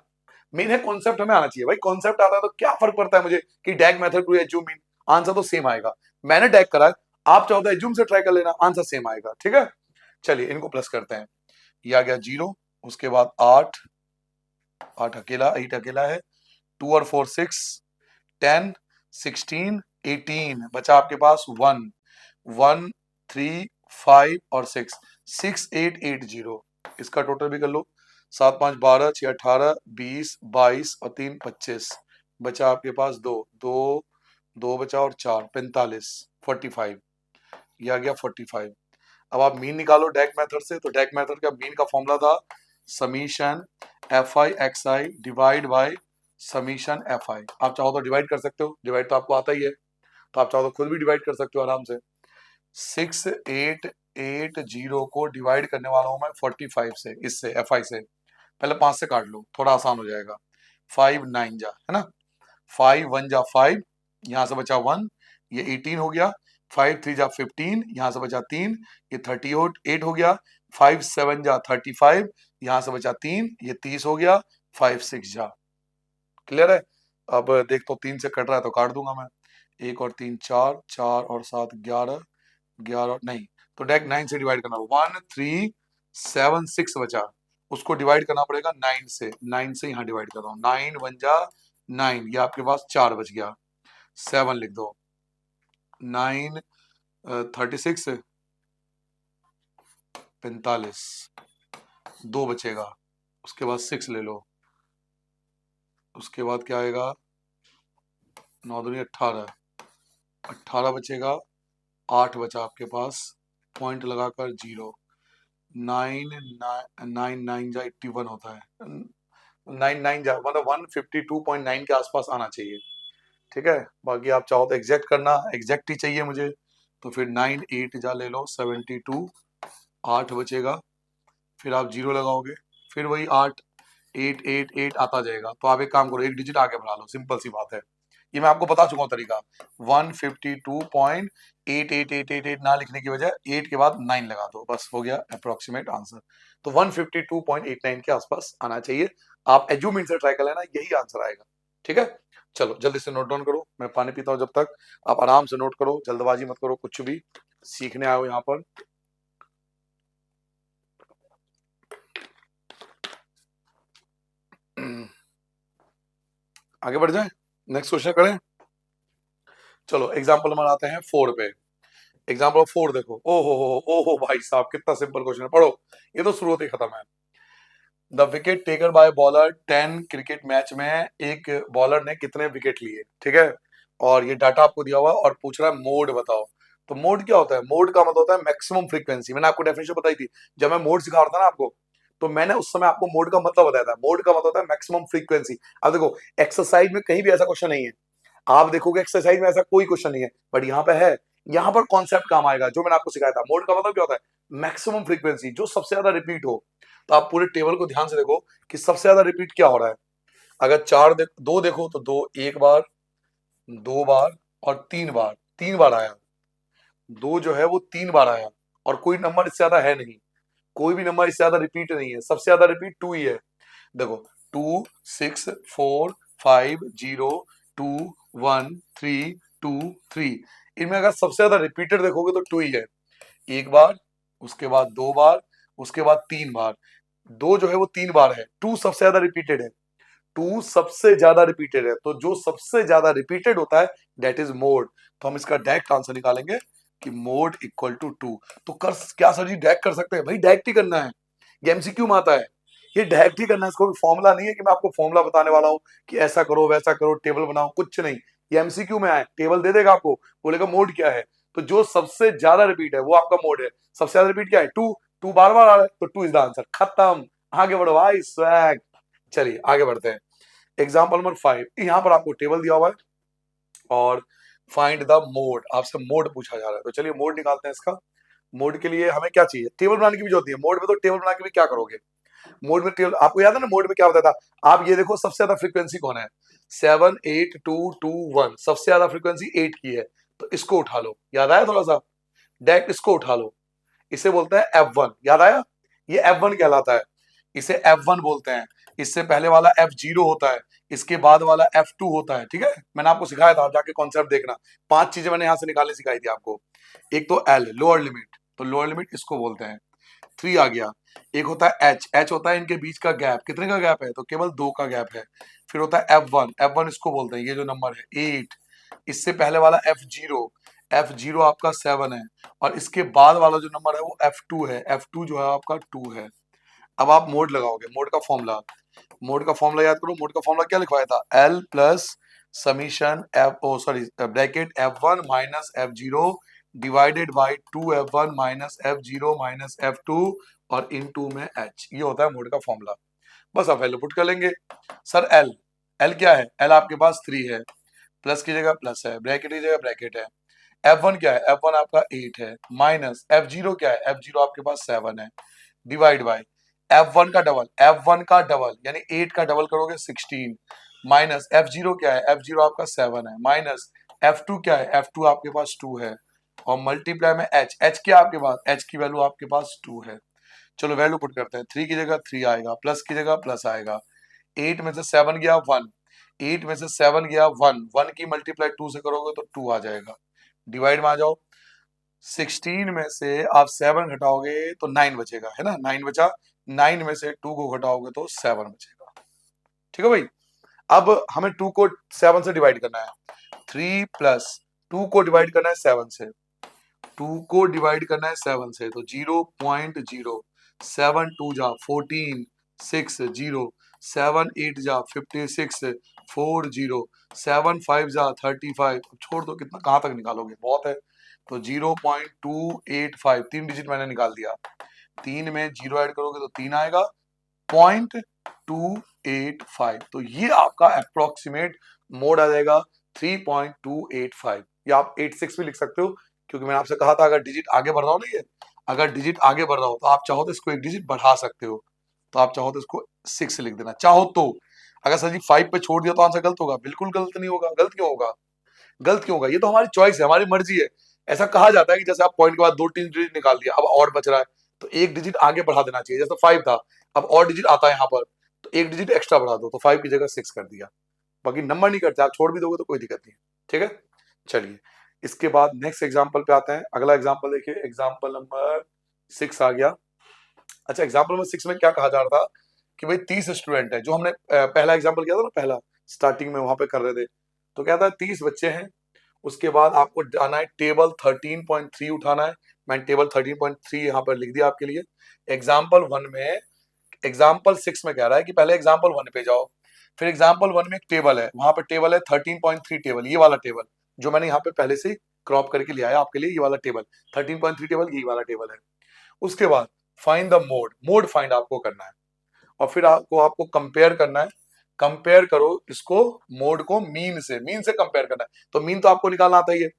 मेन है कॉन्सेप्ट हमें आना चाहिए भाई, कॉन्सेप्ट आता है तो क्या फर्क पड़ता है मुझे कि डैग मेथड टू एज्यूमिन, आंसर तो सेम आएगा। मैंने डैग करा है, आप चाहो तो एज्यूम से ट्राई कर लेना, आंसर सेम आएगा। ठीक है, चलिए इनको प्लस करते हैं। ये आ गया 0, उसके बाद 8, 8 अकेला, 8 अकेला है, 2 और 4 6, 10 16 18, बचा आपके पास 1 1 3 5 और 6, 6 8 8 0। इसका टोटल भी कर लो, 7 5 12, 6 18, 20 22 और 3 25, बचा आपके पास 2 2 2 बचा और 4 45, 45, ये आ गया 45। अब आप मीन निकालो डैग मेथड से, तो डैग मेथड का मीन का फॉर्मूला था summation F I x I divide by summation F आई। आप चाहो तो डिवाइड कर सकते हो, डिवाइड तो आपको आता ही है, तो आप चाहो तो खुद भी डिवाइड कर सकते हो आराम से। 6880 को डिवाइड करने वाला हूं मैं 45 से, इससे एफ आई से। पहले 5 से काट लो, थोड़ा आसान हो जाएगा। 5 9 जा, है ना, 5 1 जा 5, यहां से बचा 1, ये 18 हो गया। 5 3 जा 15, यहां से बचा 3, ये 38 हो गया। 5 7 जा 35, यहां से बचा 3, ये 30 हो गया। 5 6 जा, क्लियर है। अब देख तो 3 से कट रहा है तो काट दूंगा मैं। 1 और 3 4, 4 और 7 11, 11 नहीं, तो डायरेक्ट 9 से डिवाइड करना। 1 3 7 6 बचा, उसको डिवाइड करना पड़ेगा 9 से, 9 से यहाँ डिवाइड कर रहा हूँ। 9 1 जा 9, ये आपके पास 4 बच गया। 7 लिख दो, 9 36 45, 2 बचेगा, उसके बाद 6 ले लो, उसके बाद क्या आएगा, 9 दूनी 18, 18 बचेगा, 8 बचा आपके पास, पॉइंट लगाकर 0। 9 9 9 जा 81 होता है, 9 9 जा मतलब 152.9 के आसपास आना चाहिए। ठीक है, बाकी आप चाहो तो एग्जैक्ट करना, एग्जैक्ट ही चाहिए मुझे, तो फिर 9 8 जा ले लो 72, 8 बचेगा, फिर आप 0 लगाओगे, फिर वही 8 8 8 8 आता जाएगा। तो आप एक काम करो, एक डिजिट आगे बढ़ा लो, सिंपल सी बात है, ये मैं आपको बता चुका हूँ तरीका। 152.88888 ना लिखने की बजाय 8 के बाद 9 लगा दो, बस हो गया अप्रोक्सीमेट आंसर। तो 152.89 के आसपास आना चाहिए। आप एज्यूमिन से ट्राई कर लेना, यही आंसर आएगा। ठीक है, चलो जल्दी से नोट डाउन करो, मैं पानी पीता हूँ जब तक। आप आराम से नोट करो, जल्दबाजी मत करो, कुछ भी सीखने आए हो यहाँ पर। आगे बढ़ जाए, नेक्स्ट क्वेश्चन करें। चलो एग्जाम्पल नंबर आते हैं 4 पे। एग्जाम्पल 4 देखो, ओ हो भाई साहब, कितना सिंपल क्वेश्चन है, पढ़ो, ये तो शुरुआत ही खत्म है। The wicket taken by bowler 10 cricket match में एक बॉलर ने कितने विकेट लिए। ठीक है, और ये डाटा आपको दिया हुआ और पूछ रहा है मोड बताओ। तो मोड क्या होता है, मोड का मतलब होता है मैक्सिमम फ्रीक्वेंसी। मैंने आपको डेफिनेशन बताई थी जब मैं मोड सिखा रहा था ना आपको, तो मैंने उस समय आपको मोड का मतलब बताया था। मोड का मतलब होता है मैक्सिमम फ्रीक्वेंसी। अब देखो एक्सरसाइज में कहीं भी ऐसा क्वेश्चन नहीं है, आप देखोगे एक्सरसाइज में ऐसा कोई क्वेश्चन नहीं है, बट यहाँ पे है। यहाँ पर कॉन्सेप्ट काम आएगा जो मैंने आपको सिखाया था। मोड का मतलब क्या होता है, मैक्सिमम फ्रीक्वेंसी, जो सबसे ज्यादा रिपीट हो। तो आप पूरे टेबल को ध्यान से देखो कि सबसे ज्यादा रिपीट क्या हो रहा है। अगर दो देखो तो दो एक बार, 2 बार और 3 बार, 3 बार आया। दो जो है वो 3 बार आया, और कोई नंबर इससे ज्यादा है नहीं, कोई भी नंबर इससे ज्यादा रिपीट नहीं है। सबसे ज्यादा रिपीट 2 ही है। देखो 2 6 4 5 0 2 1 3 2 3। इनमें अगर सबसे ज्यादा रिपीटेड देखोगे तो 2 ही है। एक बार, उसके बाद 2 बार, उसके बाद 3 बार। 2 जो है वो 3 बार है, 2 सबसे ज्यादा रिपीटेड है। 2 सबसे ज्यादा रिपीटेड है, तो जो सबसे ज्यादा रिपीटेड होता है दैट इज मोड। तो हम इसका डायरेक्ट आंसर निकालेंगे कि मोड इक्वल टू 2। तो कर क्या सर जी डायरेक्ट कर सकते हैं? भाई डायरेक्ट ही करना है, ये एमसीक्यू में आता है, ये डायरेक्ट ही करना है। इसको फॉर्मूला नहीं है कि मैं आपको फॉर्मूला बताने वाला हूँ कि ऐसा करो वैसा करो टेबल बनाओ, कुछ नहीं। ये एमसीक्यू में आए, टेबल दे देगा आपको, बोलेगा मोड क्या है। तो जो सबसे ज्यादा रिपीट है वो आपका मोड है। सबसे ज्यादा रिपीट क्या है? 2। 2 बार बार आ रहा है तो 2 इज द आंसर। खत्म, आगे बढ़ो भाई, स्वैग। चलिए आगे बढ़ते हैं। एग्जाम्पल नंबर 5, यहाँ पर आपको टेबल दिया हुआ है और फाइंड द मोड, आपसे मोड पूछा जा रहा है। तो चलिए मोड निकालते हैं इसका। मोड के लिए हमें क्या चाहिए? टेबल बनाने की भी जरूरत है। मोड में तो टेबल बना के भी क्या करोगे? मोड में टेबल आपको याद है ना, मोड में क्या होता था? आप ये देखो सबसे ज्यादा फ्रीक्वेंसी कौन है? 7 8 2 2 1, सबसे ज्यादा फ्रीक्वेंसी 8 की है। तो इसको उठा लो, याद आया थोड़ा सा? डायरेक्ट इसको उठा लो, इसे बोलते हैं F1, याद आया? ये F1 कहलाता है, इसे F1 बोलते हैं। इससे पहले वाला F0 होता है, इसके बाद वाला F2 होता है। ठीक है, मैंने आपको सिखाया था, जाके कॉन्सेप्ट देखना। 5 चीजें मैंने यहां से निकालनी सिखाई थी आपको। एक तो L, लोअर लिमिट, तो लोअर लिमिट इसको बोलते हैं। 3 आ गया। एक होता है H, H होता है इनके बीच का गैप। कितने का गैप है? तो केवल 2 का गैप है। फिर होता है F1, F1 इसको बोलते हैं, ये जो नंबर है 8। इससे पहले वाला F0, F0 आपका 7 है। और इसके बाद वाला जो नंबर है वो F2 है, F2 जो है आपका 2 है। अब आप मोड लगाओगे, मोड का फॉर्मूला, मोड का फॉर्मूला याद करो। मोड का फॉर्मूला क्या लिखवाया था? L plus summation F O sorry bracket F1 minus F0 divided by 2F1 minus F0 minus F2 और इनटू में H। ये होता है मोड का फॉर्मूला। बस आप वैल्यू पुट कर लेंगे। सर L, L क्या है? L आपके पास 3 है, प्लस की जगह प्लस है, ब्रैकेट की जगह ब्रैकेट है। F1 क्या है? F1 आपका 8 है, माइनस F0 क्या है? F0 आपके पास 7 है, डिवाइड बाय F1 का डबल, F1 का डबल यानी 8 का डबल करोगे 16, माइनस F0 क्या है? F0 आपका 7 है, माइनस F2 क्या है? F2 आपके पास 2 है, और मल्टीप्लाई में H, H क्या आपके पास? H की वैल्यू आपके पास 2 है। चलो वैल्यू पुट करते हैं। 3 की जगह 3 आएगा, प्लस की जगह प्लस आएगा। 8 में से 7 गया 1, 8 में से 7 गया 1, 1 की मल्टीप्लाई 2 से करोगे तो 2 आ जाएगा। डिवाइड में आ जाओ, 16 में से आप 7 घटाओगे तो 9 बचेगा, है ना? 9 बचा, 9 में से 2 को घटाओगे तो 7 बचेगा। ठीक है भाई। अब हमें 2 को 7 से डिवाइड करना है। 3 प्लस 2 को डिवाइड करना है 7 से, 2 को डिवाइड करना है 7 से, तो 0.0, 7 2 जा 14, 6 0, 7 8 जा 56, 4 0, 7 5 जा 35। छोड़ दो, कितना कहां तक निकालोगे, बहुत है। तो 0.285, 3 डिजिट मैंने निकाल दिया। 3 में 0 ऐड करोगे तो 3 आएगा, 0.285। तो ये आपका अप्रोक्सीमेट मोड आ जाएगा 3.285, या आप 86 भी लिख सकते हो, क्योंकि मैंने आपसे कहा था अगर डिजिट आगे बढ़ रहा हो ना, ये अगर डिजिट आगे बढ़ रहा हो तो आप चाहो तो इसको एक डिजिट बढ़ा सकते हो। तो आप चाहो तो इसको 6 लिख देना, चाहो तो। अगर सर जी 5 पे छोड़ दिया तो आंसर गलत होगा? बिल्कुल गलत नहीं होगा। गलत क्यों होगा? गलत क्यों होगा? ये तो हमारी चॉइस है, हमारी मर्जी है। ऐसा कहा जाता है कि जैसे आप पॉइंट के बाद 2 3 डिजिट निकाल दिया, अब और बच रहा है तो एक डिजिट आगे बढ़ा देना चाहिए। जैसे 5 था, अब और डिजिट आता है यहाँ पर, तो एक डिजिट एक्स्ट्रा बढ़ा दो, तो 5 की जगह 6 कर दिया। बाकी नंबर नहीं करते, आप छोड़ भी दोगे तो कोई दिक्कत नहीं है। ठीक है, चलिए इसके बाद नेक्स्ट एग्जाम्पल पे आते हैं। अगला एग्जाम्पल देखिए, एग्जाम्पल नंबर 6 आ गया। अच्छा, एग्जाम्पल नंबर 6 में क्या कहा जा रहा था कि भाई 30 स्टूडेंट है, जो हमने पहला एग्जाम्पल किया था ना, पहला स्टार्टिंग में वहां पे कर रहे थे। तो क्या था, 30 बच्चे हैं, उसके बाद आपको जाना है टेबल 13.3 उठाना है। मैंने टेबल 13.3 यहाँ पर लिख दिया आपके लिए। एग्जाम्पल 1 में, एग्जाम्पल 6 में कह रहा है कि पहले एग्जाम्पल 1 पे जाओ। फिर एग्जाम्पल 1 में एक टेबल है, वहां पर टेबल है 13.3 टेबल, ये वाला टेबल जो मैंने यहाँ पे पहले से क्रॉप करके लिया है आपके लिए, ये वाला टेबल 13.3 टेबल, ये वाला टेबल है। उसके बाद find the mode, mode find आपको करना है, और फिर आपको कंपेयर करना है। कंपेयर करो इसको, मोड को मीन से, मीन से कंपेयर करना है। तो मीन तो आपको निकालना आता ही है,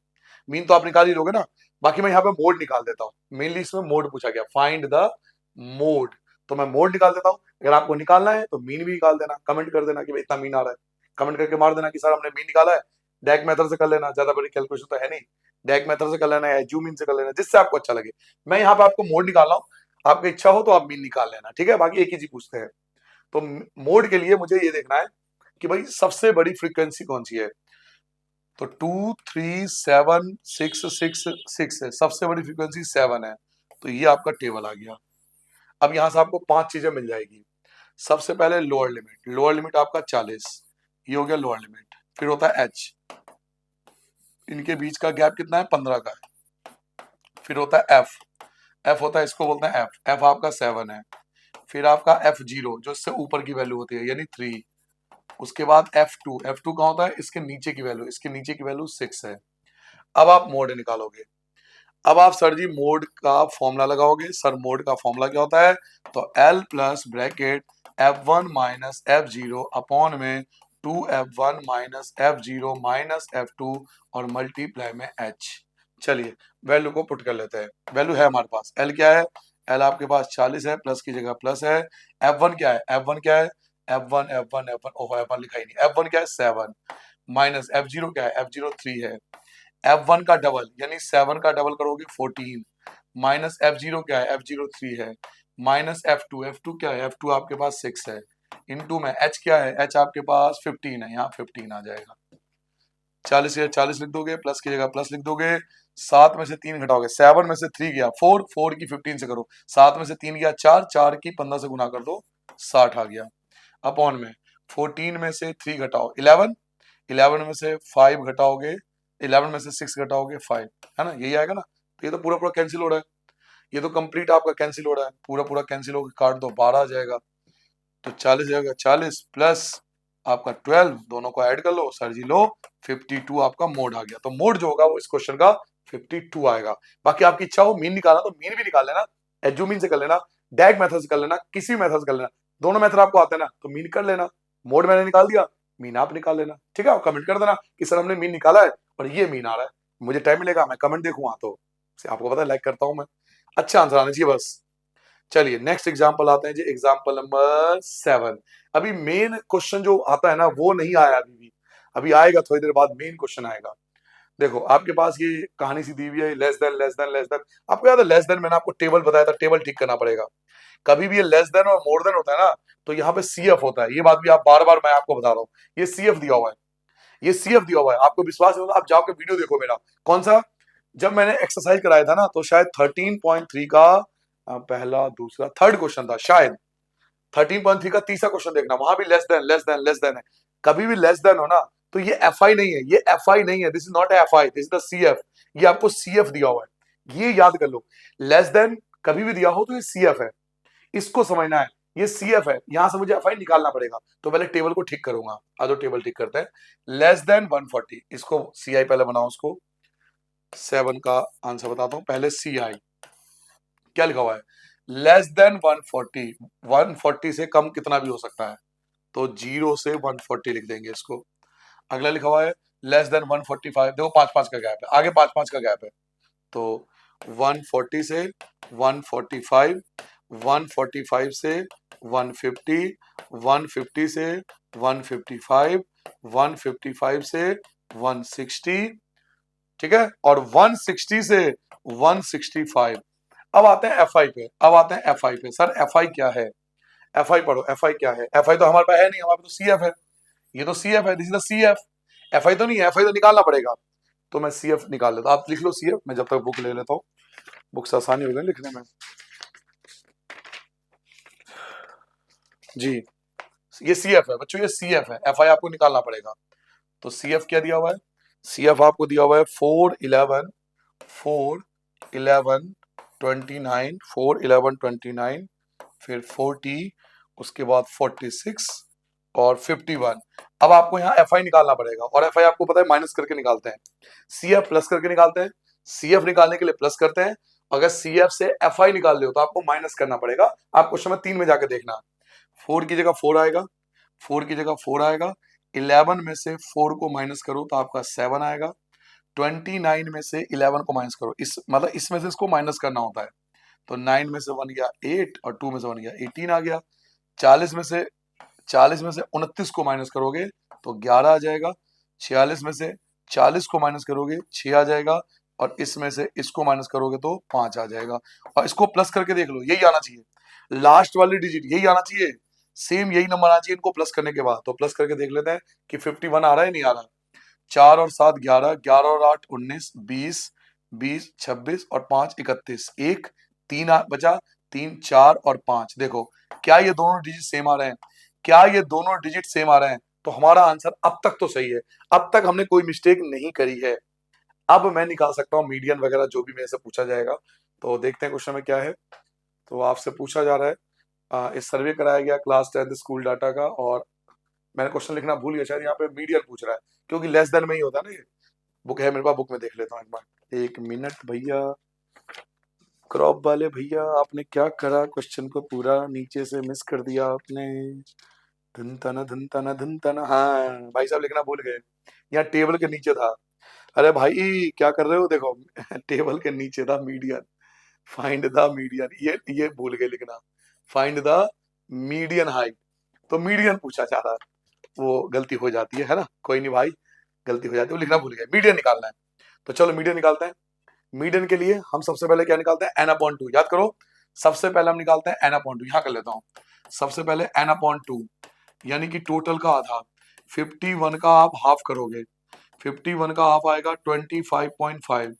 मीन तो आप निकाल ही लोगे ना। बाकी मैं यहाँ पे मोड निकाल देता हूँ, मेनली इसमें मोड पूछा गया, फाइंड द मोड। तो मैं मोड निकाल देता हूँ। अगर आपको निकालना है तो मीन भी निकाल देना, कमेंट कर देना कि भाई इतना मीन आ रहा है, कमेंट करके मार देना कि सर हमने मीन निकाला है। डायरेक्ट मेथड से कर लेना, ज्यादा बड़ी कैलकुलेशन तो है नहीं। डायरेक्ट मेथड से कर लेना या जूम इन से कर लेना, जिससे आपको अच्छा लगे। मैं यहाँ पे आपको मोड निकाल रहा हूँ, आपकी इच्छा हो तो आप मीन निकाल लेना। ठीक है, बाकी एक ही चीज पूछते हैं। तो मोड के लिए मुझे ये देखना है कि भाई सबसे बड़ी फ्रीक्वेंसी कौन सी है, तो 2 3 7 6 6 6 है, सबसे बड़ी फ्रीक्वेंसी 7 है। तो ये आपका टेबल आ गया। अब यहां से आपको 5 चीजें मिल जाएगी। सबसे पहले लोअर लिमिट आपका 40, ये हो गया लोअर लिमिट। फिर होता है एच, इनके बीच का गैप कितना है, 15 का है। फिर होता है एफ, एफ होता है, इसको बोलते हैं एफ, एफ आपका 7 है। फिर आपका एफ जीरो, जो इससे ऊपर की वैल्यू होती है, यानी 3। उसके बाद F2, F2 कहाँ होता है, इसके नीचे की वैल्यू, इसके नीचे की वैल्यू 6 है। अब आप मोड निकालोगे। अब आप सर जी मोड का फॉर्मूला लगाओगे। सर मोड का फॉर्मूला क्या होता है, तो L plus bracket F1 minus F0 upon में 2F1 minus F0 minus F2 और मल्टीप्लाई में H। चलिए वैल्यू को पुट कर लेते हैं। वैल्यू है हमारे पास, L क्या है, L आपके पास 40 है, प्लस की जगह प्लस है। F1 क्या है, F1 क्या है, F1 F1 F1, ओहो F1 लिखा ही नहीं। F1 क्या है 7, माइनस F0 क्या है, F0 3 है। F1 का डबल यानी 7 का डबल करोगे 14, माइनस F0 क्या है, F0 3 है, माइनस F2, F2 क्या है, F2 आपके पास 6 है, इनटू में H क्या है, H आपके पास 15 है, यहाँ 15 आ जाएगा। 40 या 40 लिख दोगे, प्लस की जगह प्लस लिख दोगे। 7 में से 3 घटाओगे, 7 में से 3 गया 4, 4 की 15 से करो, 7 में से 3 गया 4, 4 की 15 से गुना कर दो, 60 आ गया। अपॉन में 14 में से 3 घटाओ 11, 11 में से 5 घटाओगे, 11 में से 6 घटाओगे 5, है ना, यही आएगा ना। तो ये तो पूरा पूरा कैंसिल हो रहा है, ये तो कंप्लीट आपका कैंसिल हो रहा है, पूरा पूरा कैंसिल होकर काट दो, 12 आ जाएगा। तो 40 जाएगा, 40 प्लस आपका 12, दोनों को ऐड कर लो सर जी, लो 52 आपका मोड आ गया। तो मोड जो होगा वो इस क्वेश्चन का 52 आएगा। बाकी आपकी इच्छा हो मीन निकालना तो मीन भी निकाल लेना, एजू मीन से कर लेना, डैग मेथड से कर लेना, किसी मेथड से कर लेना, दोनों मेथड आपको आते हैं ना, तो मीन कर लेना। मोड मैंने निकाल दिया, मीन आप निकाल लेना, ठीक है। आप कमेंट कर देना कि सर हमने मीन निकाला है और ये मीन आ रहा है, मुझे टाइम मिलेगा मैं कमेंट देखूंगा, तो आपको पता है लाइक करता हूं मैं, अच्छा आंसर आना चाहिए बस। चलिए नेक्स्ट एग्जांपल आते हैं जी, एग्जांपल नंबर 7। अभी मेन क्वेश्चन जो आता है ना वो नहीं आया अभी भी, अभी आएगा थोड़ी देर बाद मेन क्वेश्चन आएगा। देखो आपके पास ये कहानी सी दी हुई है, less than less than less than. आपको याद है लेस देन मैंने आपको टेबल बताया था, टेबल ठीक करना पड़ेगा। कभी भी ये लेस देन और मोर देन होता है ना, तो यहाँ पे CF होता है, ये बात भी आप बार बार मैं आपको बता रहा हूँ, ये CF दिया हुआ है, ये CF दिया हुआ है। आपको विश्वास नहीं होगा, आप जाओ के वीडियो देखो मेरा, कौन सा, जब मैंने एक्सरसाइज कराया था ना, तो शायद 13.3 का पहला दूसरा थर्ड क्वेश्चन था शायद, 13.3 का तीसरा क्वेश्चन देखना, वहां भी less than less than less than है। कभी भी लेस देन हो ना, तो ये FI नहीं है, ये FI नहीं है, this is not FI, this is the CF। ये आपको CF दिया हुआ है, ये याद कर लो। लेस देन कभी भी दिया हो तो ये CF है, इसको समझना है, ये CF है, यहां से मुझे FI निकालना पड़ेगा। तो पहले टेबल को ठीक करूंगा, आज टेबल ठीक करते हैं। लेस देन 140, इसको CI पहले बनाओ, उसको 7 का आंसर बताता हूं, पहले CI क्या लिखा हुआ है, लेस देन 140, 140 से कम कितना भी हो सकता है, तो 0 से 140 लिख देंगे इसको। अगला लिखा हुआ है लेस देन 145, देखो 5-5 का गैप है, आगे 5-5 का गैप है, तो 140 से 145, 145 से 150, 150 से 155, 155 से 160, ठीक है, और 160 से 165। अब आते हैं FI पे, अब आते हैं FI पे। सर FI क्या है, FI पढ़ो, FI क्या है, FI तो हमारे पास है नहीं, हमारे पास तो CF है, ये तो CF है, this is the CF। FI तो नहीं है, FI तो निकालना पड़ेगा, तो मैं CF निकाल लेता हूं, आप लिख लो CF, मैं जब तक बुक ले लेता हूँ, बुक से आसानी हो गई लिखने में जी। ये CF है बच्चों, ये CF है, FI आपको निकालना पड़ेगा। तो CF क्या दिया हुआ है, CF आपको दिया हुआ है 411, 411 29, 411 29, फिर 40, उसके बाद 46 और 51। अब आपको यहाँ FI निकालना पड़ेगा, और FI आपको पता है माइनस करके निकालते हैं, CF प्लस करके निकालते हैं, CF निकालने के लिए प्लस करते हैं, अगर CF से FI निकाल रहे हो तो आपको माइनस करना पड़ेगा। आप क्वेश्चन में 3 में जाके देखना, 4 की जगह 4 आएगा, 4 की जगह 4 आएगा, 11 में से 4 को माइनस करो तो आपका 7 आएगा, 29 में से 11 को माइनस करो, इस मतलब इसमें से इसको माइनस करना होता है, तो 9 में से 1 गया 8 और 2 में से 1 गया 18 आ गया। 40 में से 29 को माइनस करोगे तो 11 आ जाएगा, 46 में से 40 को माइनस करोगे 6 आ जाएगा, और इसमें से इसको माइनस करोगे तो 5 आ जाएगा। और इसको प्लस करके देख लो, यही आना चाहिए, लास्ट वाली डिजिट यही आना चाहिए, सेम यही नंबर आना चाहिए इनको प्लस करने के बाद। तो प्लस करके देख लेते हैं कि 51 आ रहा है नहीं आ रहा। 4 और 7 11, 11 और 8 19, 20, 20 26 और 5 31, 1 3 बचा, 3 4 और 5। देखो क्या ये दोनों डिजिट सेम आ रहे हैं? क्या ये दोनों डिजिट सेम आ रहे हैं? तो हमारा आंसर अब तक तो सही है, अब तक हमने कोई मिस्टेक नहीं करी है। अब मैं निकाल सकता हूँ मीडियन वगैरह जो भी मेरे से पूछा जाएगा। तो देखते हैं क्वेश्चन में क्या है। तो आपसे पूछा जा रहा है इस सर्वे कराया गया क्लास 10th स्कूल डाटा का, और मैंने क्वेश्चन लिखना भूल गया, शायद यहाँ पे मीडियन पूछ रहा है क्योंकि लेस देन में ही होता है ना। ये बुक है मेरे पास, बुक में देख लेता हूँ एक बार। 1 मिनट भैया, क्रॉप वाले भैया आपने क्या करा, क्वेश्चन को पूरा नीचे से मिस कर दिया आपने। धन तना धन तना धन तना, हाँ भाई साहब लिखना भूल गए, यहाँ टेबल के नीचे था। अरे भाई क्या कर रहे हो, देखो टेबल के नीचे था मीडियन। फाइंड द मीडियन, ये भूल गए लिखना। फाइंड द मीडियन हाइट, तो मीडियन पूछा जा रहा है, वो गलती हो जाती है ना, कोई नहीं भाई, गलती हो जाती है, वो लिखना भूल गए। मीडियन निकालना है, तो चलो मीडियन निकालते हैं। मीडियन के लिए हम सबसे पहले क्या निकालते हैं, एन अपॉन टू। याद करो, सबसे पहले हम निकालते हैं एन अपॉन टू। यहाँ कर लेता हूँ, सबसे पहले एन अपॉन टू, यानी कि टोटल का आधा। 51 का आप हाफ करोगे, 51 का हाफ आएगा 25.5।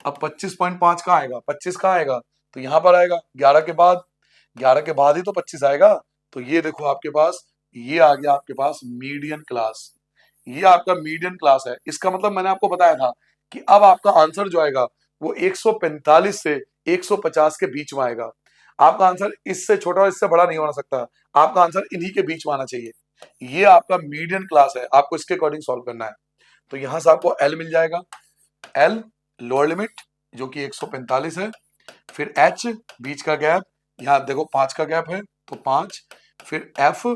अब 25.5 का आएगा, 25 का आएगा तो यहाँ पर आएगा 11 के बाद, 11 के बाद ही तो 25 आएगा। तो ये देखो आपके पास, ये आ गया आपके पास मीडियन क्लास, ये आपका मीडियन क्लास है। इसका मतलब मैंने आपको बताया था कि अब आपका आंसर जो आएगा वो 145 से 150 के बीच में आएगा। आपका आंसर इससे छोटा और इससे बड़ा नहीं होना सकता, आपका आंसर इन्हीं के बीच में आना चाहिए। ये आपका मीडियन क्लास है, आपको इसके अकॉर्डिंग सॉल्व करना है। तो यहां से आपको एल मिल जाएगा, एल लोअर लिमिट जो कि 145 है, फिर एच बीच का गैप, यहाँ देखो 5 का गैप है तो 5, फिर एफ,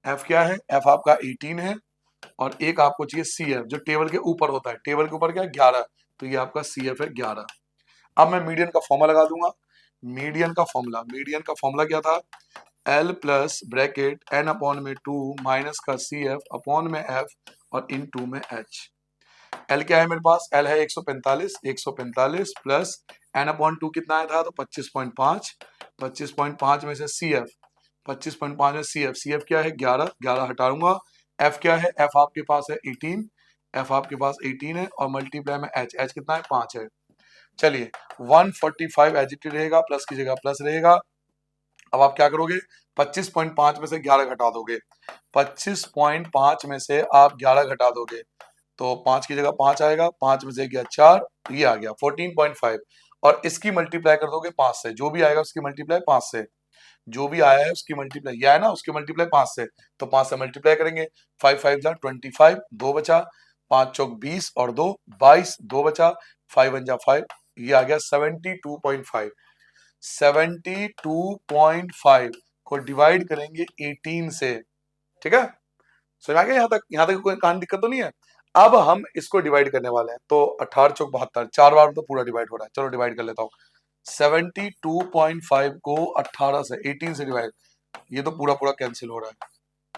एफ क्या है, एफ आपका 18 है, और एक आपको चाहिए सी एफ जो टेबल के ऊपर होता है, टेबल के ऊपर क्या है 11, तो ये आपका सी एफ है 11। अब मैं मीडियन का फॉर्मूला लगा दूंगा। मीडियन का फॉर्मूला क्या था, L plus bracket N upon में 2 माइनस का सी एफ अपॉन में एफ और इन टू में एच। एल क्या है मेरे पास, एल है 145, 145 प्लस एन अपॉन 2 कितना आया था, तो 25.5, 25.5 में से सी एफ, 25.5 में सी एफ, सी एफ क्या है 11, 11 हटाऊंगा। एफ क्या है, एफ आपके पास है 18, एफ आपके पास 18 है, और मल्टीप्लाई में एच, एच कितना है 5 है। चलिए 145 एजिटी रहेगा, प्लस की जगह प्लस रहेगा। अब आप क्या करोगे, 25.5 में से 11 घटा दोगे, 25.5 में से आप 11 घटा दोगे तो 5 की जगह 5 आएगा, 5 में से गया 4, ये आ गया 14.5, और इसकी मल्टीप्लाई कर दोगे 5 से, जो भी आएगा उसकी मल्टीप्लाई 5 से, जो भी आया है उसकी मल्टीप्लाई, यह है ना उसकी मल्टीप्लाई 5 से, तो 5 से मल्टीप्लाई करेंगे, 5 5 जा 25, 2 बचा, 5 चौक 20 और 2 22, 2 बचा, 5 1 जा 5, ये आ गया 72.5। 72.5 को डिवाइड करेंगे 18 से, ठीक है, समझ आ गया यहाँ तक, यहाँ तक कोई कहानी दिक्कत तो नहीं है। अब हम इसको डिवाइड करने वाले हैं, तो 18 चौक 72, 4 बार तो पूरा डिवाइड हो रहा है, चलो डिवाइड कर लेता हूँ। 72.5 को 18 से 18 से डिवाइड, ये तो पूरा पूरा कैंसिल हो रहा है,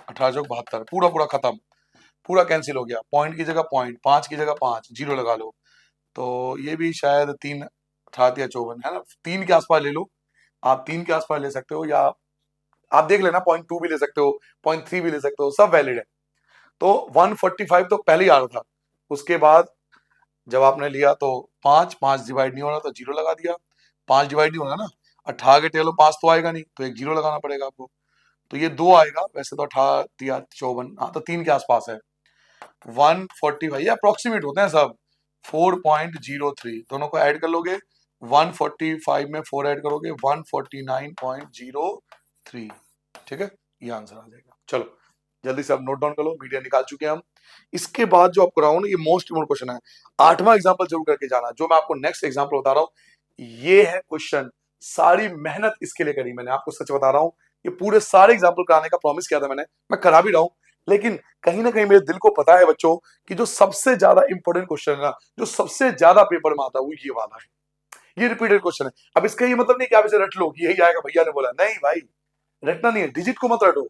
18 चौक 72 पूरा पूरा खत्म, पूरा कैंसिल हो गया, पॉइंट की जगह पॉइंट, 5 की जगह 5, जीरो लगा लो, तो ये भी शायद 3 18 या 54 है ना, 3 के आसपास ले लो, आप 3 के आसपास ले सकते हो, या आप देख लेना 0.2 भी ले सकते हो, 0.3 भी ले सकते हो, सब वैलिड है। तो 145 तो पहले ही आ रहा था, उसके बाद जब आपने लिया तो 5 5 डिवाइड नहीं हो रहा तो जीरो लगा दिया, 5 डिवाइड नहीं होगा ना, 18 के टेलो 5 तो आएगा नहीं, तो एक जीरो लगाना पड़ेगा आपको, तो ये 2 आएगा, वैसे तो 18 या 54, हाँ तो 3 के आसपास है। 145 ये अप्रोक्सीमेट होते हैं सब, 4.03 दोनों को ऐड कर लोगे, 145 में 4 ऐड करोगे 149.03, ठीक है, ये आंसर आ जाएगा। चलो जल्दी से आप नोट डाउन कर लो, मीडिया निकाल चुके हैं हम। इसके बाद जो आपको रहा हूं ना, ये मोस्ट इम्पोर्टेंट क्वेश्चन है, 8वां एग्जाम्पल जरूर करके जाना, जो मैं आपको नेक्स्ट एग्जाम्पल बता रहा हूं, ये है क्वेश्चन, सारी मेहनत इसके लिए करी मैंने, आपको सच बता रहा हूं, ये पूरे सारे एग्जाम्पल कराने का प्रॉमिस किया था मैंने, मैं करा भी रहा हूं, लेकिन कहीं ना कहीं मेरे दिल को पता है बच्चों कि जो सबसे ज्यादा इंपॉर्टेंट क्वेश्चन है ना, जो सबसे ज्यादा पेपर में आता है वो ये वाला है, ये रिपीटेड क्वेश्चन है। अब इसका ये मतलब नहीं कि आप इसे रट लो कि यही आएगा, भैया ने बोला, नहीं भाई, रटना नहीं है, डिजिट को मत रटो,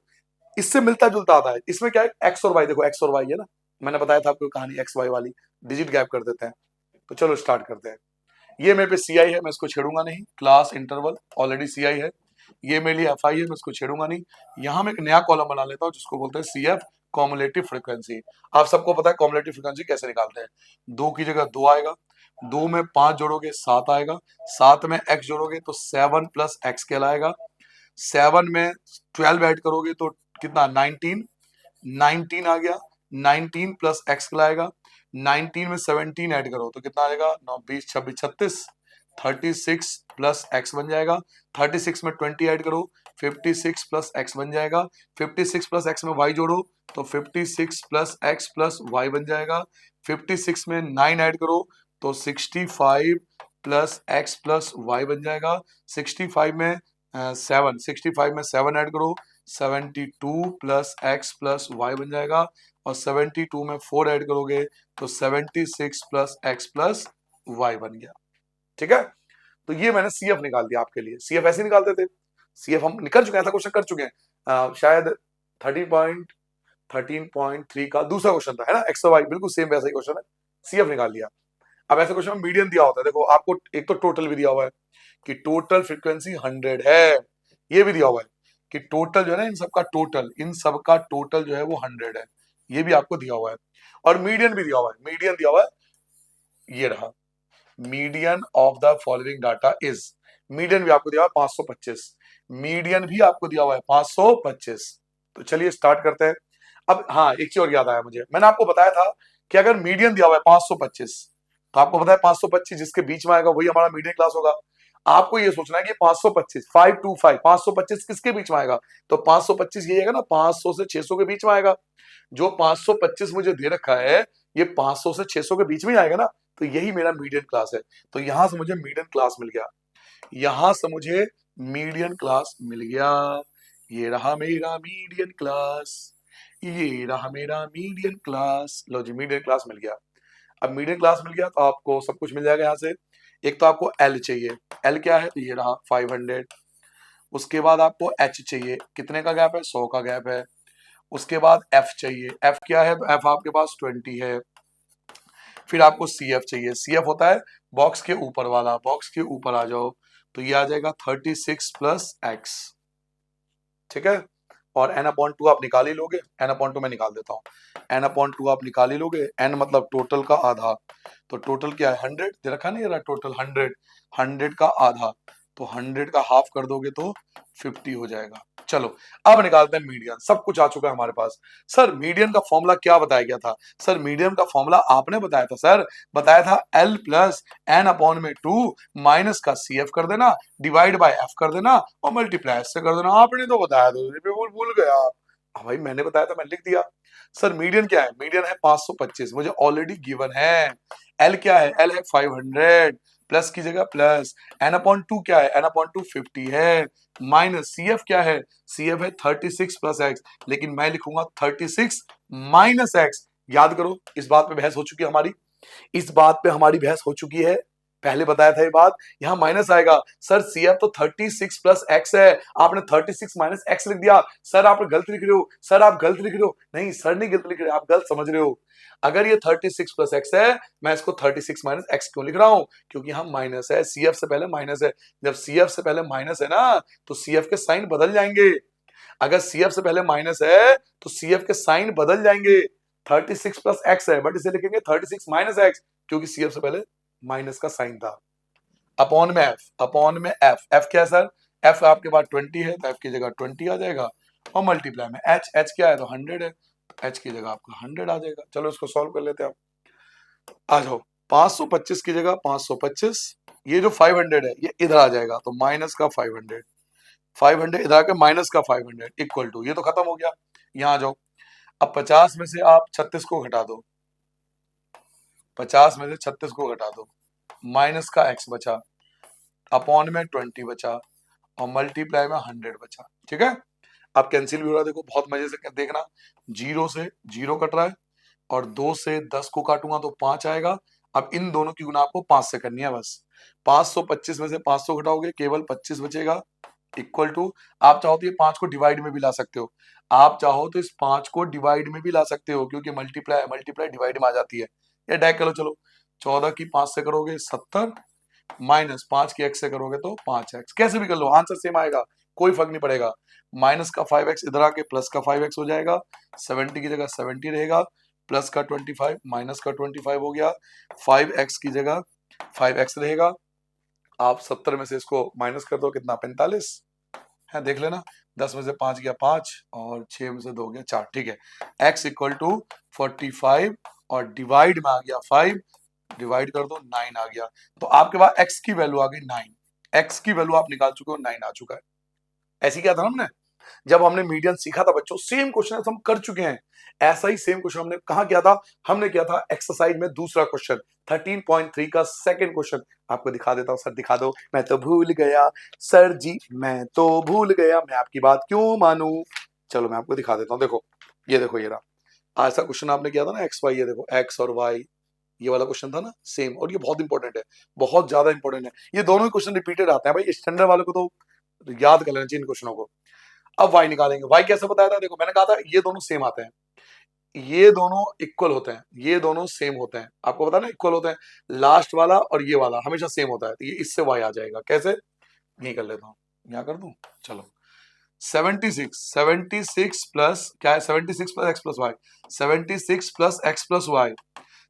इससे मिलता जुलता आता है। इसमें क्या है, एक्स और वाई, देखो एक्स और वाई है ना, मैंने बताया था आपको कहानी एक्स वाई वाली, डिजिट गैप कर देते हैं। तो चलो स्टार्ट करते हैं। ये मेरे पे सी आई है, मैं इसको छेड़ूंगा नहीं, क्लास इंटरवल ऑलरेडी सी आई है, ये मेरे लिए एफ आई है, मैं इसको छेड़ूंगा नहीं। यहाँ मैं एक नया कॉलम बना लेता हूँ जिसको बोलते हैं सी एफ, कॉमुलेटिव फ्रीक्वेंसी। आप सबको पता है कॉमुलेटिव फ्रीक्वेंसी कैसे निकालते हैं। 2 की जगह 2 आएगा, 2 में 5 जोड़ोगे 7 आएगा, 7 में x जोड़ोगे तो 7 प्लस एक्स कहलाएगा, 7 में 12 ऐड करोगे तो कितना 19, 19 आ गया, 19 प्लस एक्स कहलाएगा, 19 में 17 ऐड करो तो कितना आएगा 9 20 26 36, 36 प्लस एक्स बन जाएगा, 36 में 20 ऐड करो 56 प्लस एक्स बन जाएगा, 56 प्लस एक्स में वाई जोड़ो तो 56 प्लस एक्स प्लस वाई बन जाएगा, 56 में 9 ऐड करो तो 65 प्लस एक्स प्लस वाई बन जाएगा, 65 में 7 ऐड करो 72 प्लस एक्स प्लस वाई बन जाएगा, और 72 में 4 ऐड करोगे तो 76 प्लस एक्स प्लस वाई बन गया। ठीक है, तो ये मैंने सीएफ निकाल दिया आपके लिए। सीएफ ऐसे निकालते थे, सीएफ हम निकल चुके हैं, ऐसा क्वेश्चन कर चुके हैं शायद 13.3 का दूसरा क्वेश्चन था, है ना, एक्स और वाई बिल्कुल सेम वैसा ही क्वेश्चन है, सीएफ निकाल लिया। अब ऐसे क्वेश्चन में मीडियन दिया होता है, देखो आपको एक तो टोटल भी दिया हुआ है कि टोटल फ्रीक्वेंसी 100 है, ये भी दिया हुआ है कि टोटल जो है ना इन सब का टोटल जो है वो 100 है, ये भी आपको दिया हुआ है, और मीडियन भी दिया हुआ है, मीडियन दिया हुआ है, ये रहा median of the following data is, median भी आपको दिया हुआ है 525, मीडियन भी आपको दिया हुआ है 525। तो चलिए स्टार्ट करते हैं। अब हाँ, एक चीज और याद आया मुझे, मैंने आपको बताया था कि अगर मीडियन दिया हुआ है 525 तो आपको पता है 525 जिसके बीच में आएगा वही हमारा मीडियन क्लास होगा। आपको ये सोचना है कि 525 525 525 किसके बीच में आएगा, तो 525 यही आएगा ना 500 से 600 के बीच में आएगा। जो 525 मुझे दे रखा है ये 500 से 600 के बीच में आएगा ना, तो यही मेरा मीडियन क्लास है। तो यहां से मुझे मीडियन क्लास मिल गया, यहां से मुझे मीडियन क्लास मिल गया, ये रहा मेरा मीडियन क्लास, ये रहा मेरा मीडियन क्लास। लो जी मीडियन क्लास मिल गया। अब मीडियन क्लास मिल गया तो आपको सब कुछ मिल जाएगा यहाँ से। एक तो आपको एल चाहिए, एल क्या है, तो ये रहा 500। उसके बाद आपको एच चाहिए, कितने का गैप है, 100 का गैप है। उसके बाद एफ चाहिए, एफ क्या है, तो एफ आपके पास 20 है। फिर आपको सी एफ चाहिए, सी एफ होता है बॉक्स के ऊपर वाला, बॉक्स के ऊपर आ जाओ तो ये आ जाएगा 36 प्लस एक्स। ठीक है, और एन अपॉन टू आप निकाल ही लोगे, एन अपॉन टू मैं निकाल देता हूँ, एन अपॉन टू आप निकाल ही लोगे, एन मतलब टोटल का आधा, तो टोटल क्या है 100 दे रखा नहीं रहा, टोटल 100, 100 का आधा, तो 100 का हाफ कर दोगे तो 50 हो जाएगा। चलो अब निकालते हैं मीडियन, सब कुछ आ चुका है हमारे पास। सर मीडियन का फॉर्मूला क्या बताया गया था, सर मीडियन का फॉर्मूला आपने बताया था सर, बताया था एल प्लस एन अपॉन में 2 माइनस का सी एफ कर देना, डिवाइड बाय एफ कर देना और मल्टीप्लाई से कर देना। आपने तो बताया था, बिल्कुल भूल गया। हाँ भाई मैंने बताया था, मैं लिख दिया। सर मीडियन क्या है, मीडियन है 525, मुझे ऑलरेडी गिवन है। एल क्या है, एल है 500, प्लस की जगह प्लस, एन अपॉन टू क्या है, एन अपॉन टू 50 है, माइनस सी एफ क्या है, सी एफ है 36 प्लस एक्स, लेकिन मैं लिखूंगा 36 माइनस एक्स। याद करो इस बात पे बहस हो चुकी है हमारी, इस बात पे हमारी बहस हो चुकी है, पहले बताया था ये बात, यहां माइनस आएगा। सर सी एफ तो 36 प्लस एक्स है, आपने 36 माइनस एक्स लिख दिया। सर आप गलत लिख रहे हो, सर आप गलत लिख रहे हो। नहीं सर नहीं गलत लिख रहे, आप गलत समझ रहे हो। अगर ये 36 प्लस एक्स है, मैं इसको 36 माइनस एक्स क्यों लिख रहा हूं, क्योंकि हम माइनस है, सी एफ से पहले माइनस है। जब सी एफ से पहले माइनस है ना, तो सी एफ के साइन बदल जाएंगे। अगर सी एफ से पहले माइनस है तो सी एफ के साइन बदल जाएंगे। 36 प्लस एक्स है बट इसे लिखेंगे 36 माइनस एक्स, क्योंकि सी एफ से पहले माइनस का साइन था। अपॉन में एफ, अपॉन में एफ, एफ क्या है सर, एफ आपके पास 20 है तो एफ की जगह 20 आ जाएगा, और मल्टीप्लाई में एच, एच क्या है तो 100 है, एच की जगह आपका 100 आ जाएगा। चलो इसको सॉल्व कर लेते हैं आप, आ जाओ 525 की जगह 525, ये जो 500 है ये इधर आ जाएगा तो माइनस का 500, 500 इधर आके माइनस का 500 इक्वल टू, ये तो खत्म हो गया, यहाँ आ जाओ। अब 50 में से आप 36 को घटा दो, 50 में से 36 को घटा दो, माइनस का एक्स बचा, अपॉन में 20 बचा, और मल्टीप्लाई में 100 बचा। ठीक है, अब कैंसिल भी हो रहा है, देखो बहुत मजे से देखना, 0 से 0 कट रहा है, और 2 से 10 को काटूंगा तो 5 आएगा। अब इन दोनों की गुना आपको 5 से करनी है बस, 525 में से 500 घटाओगे केवल 25 बचेगा, इक्वल टू, आप चाहो तो ये 5 को डिवाइड में भी ला सकते हो, आप चाहो तो इस 5 को डिवाइड में भी ला सकते हो, क्योंकि मल्टीप्लाई मल्टीप्लाई डिवाइड में आ जाती है। ये डायरेक्ट करो, चलो 14 की 5 से करोगे 70, माइनस 5 की x से करोगे तो 5x, कैसे भी कर लो आंसर सेम आएगा, कोई फर्क नहीं पड़ेगा। माइनस का 5x इधर आके प्लस का 5x हो जाएगा, 70 की जगह 70 रहेगा, प्लस का 25 माइनस का 25 हो गया, 5x की जगह 5x रहेगा। आप 70 में से इसको माइनस कर दो, कितना 45 है, देख लेना। 10 में से 5 गया 5 और 6 में से 2 गया 4, ठीक है। x इक्वल टू 45 और डिवाइड में आ गया 5, डिवाइड कर दो 9 आ गया। तो आपके पास x की वैल्यू आ गई 9, x की वैल्यू आप निकाल चुके हो 9 आ चुका है। ऐसी क्या था ना हमने जब हमने मीडियन सीखा था बच्चों, सेम क्वेश्चन हम कर चुके हैं। ऐसा ही सेम क्वेश्चन हमने कहा किया था, हमने किया था एक्सरसाइज में दूसरा क्वेश्चन 13.3 का सेकंड क्वेश्चन। आपको दिखा देता हूं, सर दिखा दो। मैं तो भूल गया सर जी, मैं तो भूल गया, मैं आपकी बात क्यों मानूं। चलो मैं आपको दिखा देता हूं, देखो ये देखो ये रहा। ऐसा क्वेश्चन आपने किया था ना एक्स वाई, ये देखो एक्स और वाई, ये वाला क्वेश्चन था ना सेम, और ये बहुत इंपॉर्टेंट है, बहुत ज्यादा इंपॉर्टेंट है। ये दोनों ही क्वेश्चन रिपीटेड आते हैं भाई, स्टैंडर्ड वालों को तो याद कर लेना चाहिए इन क्वेश्चनों को। अब y निकालेंगे, y कैसे बताया था, देखो मैंने कहा था ये दोनों सेम आते हैं, ये दोनों इक्वल होते हैं, ये दोनों सेम होते हैं, आपको पता है ना इक्वल होते हैं। लास्ट वाला और ये वाला हमेशा सेम होता है, तो ये इससे y आ जाएगा। कैसे, यही कर लेता हूँ, यहाँ कर दूं। चलो 76 प्लस क्या है, 76 plus X plus Y, 76 plus X plus Y,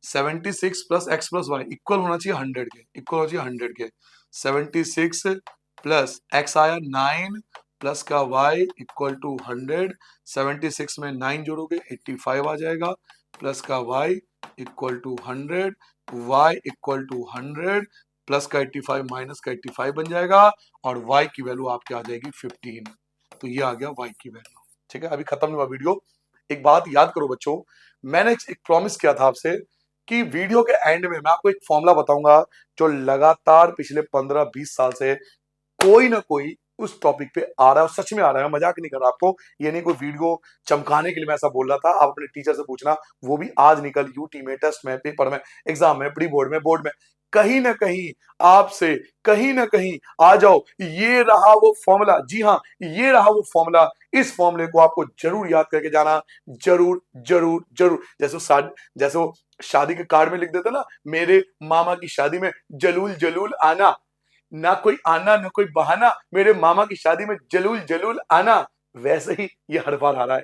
76 plus X plus Y equal होना चाहिए 100 के, इक्वल होना चाहिए 100 के। 76 प्लस एक्स आया 9 प्लस का y इक्वल टू 100, 76 में 9 जोड़ोगे 85 आ जाएगा, प्लस का y equal to 100, y equal to 100 plus का 85 माइनस का 85 बन जाएगा, और y की वैल्यू आपके आ जाएगी 15। तो ये आ गया y की वैल्यू, ठीक है। अभी खत्म हुआ वीडियो। एक बात याद करो बच्चों, मैंने एक प्रॉमिस किया था आपसे कि वीडियो के एंड में मैं आपको एक फॉर्मूला बताऊंगा जो लगातार पिछले 15-20 साल से कोई ना कोई उस टॉपिक पे आ रहा है, और सच में आ रहा है, मजाक नहीं कर रहा आपको, ये नहीं कोई वीडियो चमकाने के लिए मैं ऐसा बोल रहा था। आप अपने टीचर से पूछना, वो भी आज निकल यूटी में, टेस्ट में, पेपर में, एग्जाम में, प्री बोर्ड में, बोर्ड में, कहीं ना कहीं आपसे कहीं ना कहीं आ जाओ, ये रहा वो फॉर्मूला। जी हाँ, ये रहा वो फॉर्मूला। इस फॉर्मूले को आपको जरूर याद करके जाना, जरूर जरूर जरूर। जैसे वो शादी के कार्ड में लिख देते ना, मेरे मामा की शादी में जलूल जलूल आना, ना कोई आना ना कोई बहाना, मेरे मामा की शादी में जलूल जलूल आना। वैसे ही ये हर बार आ रहा है,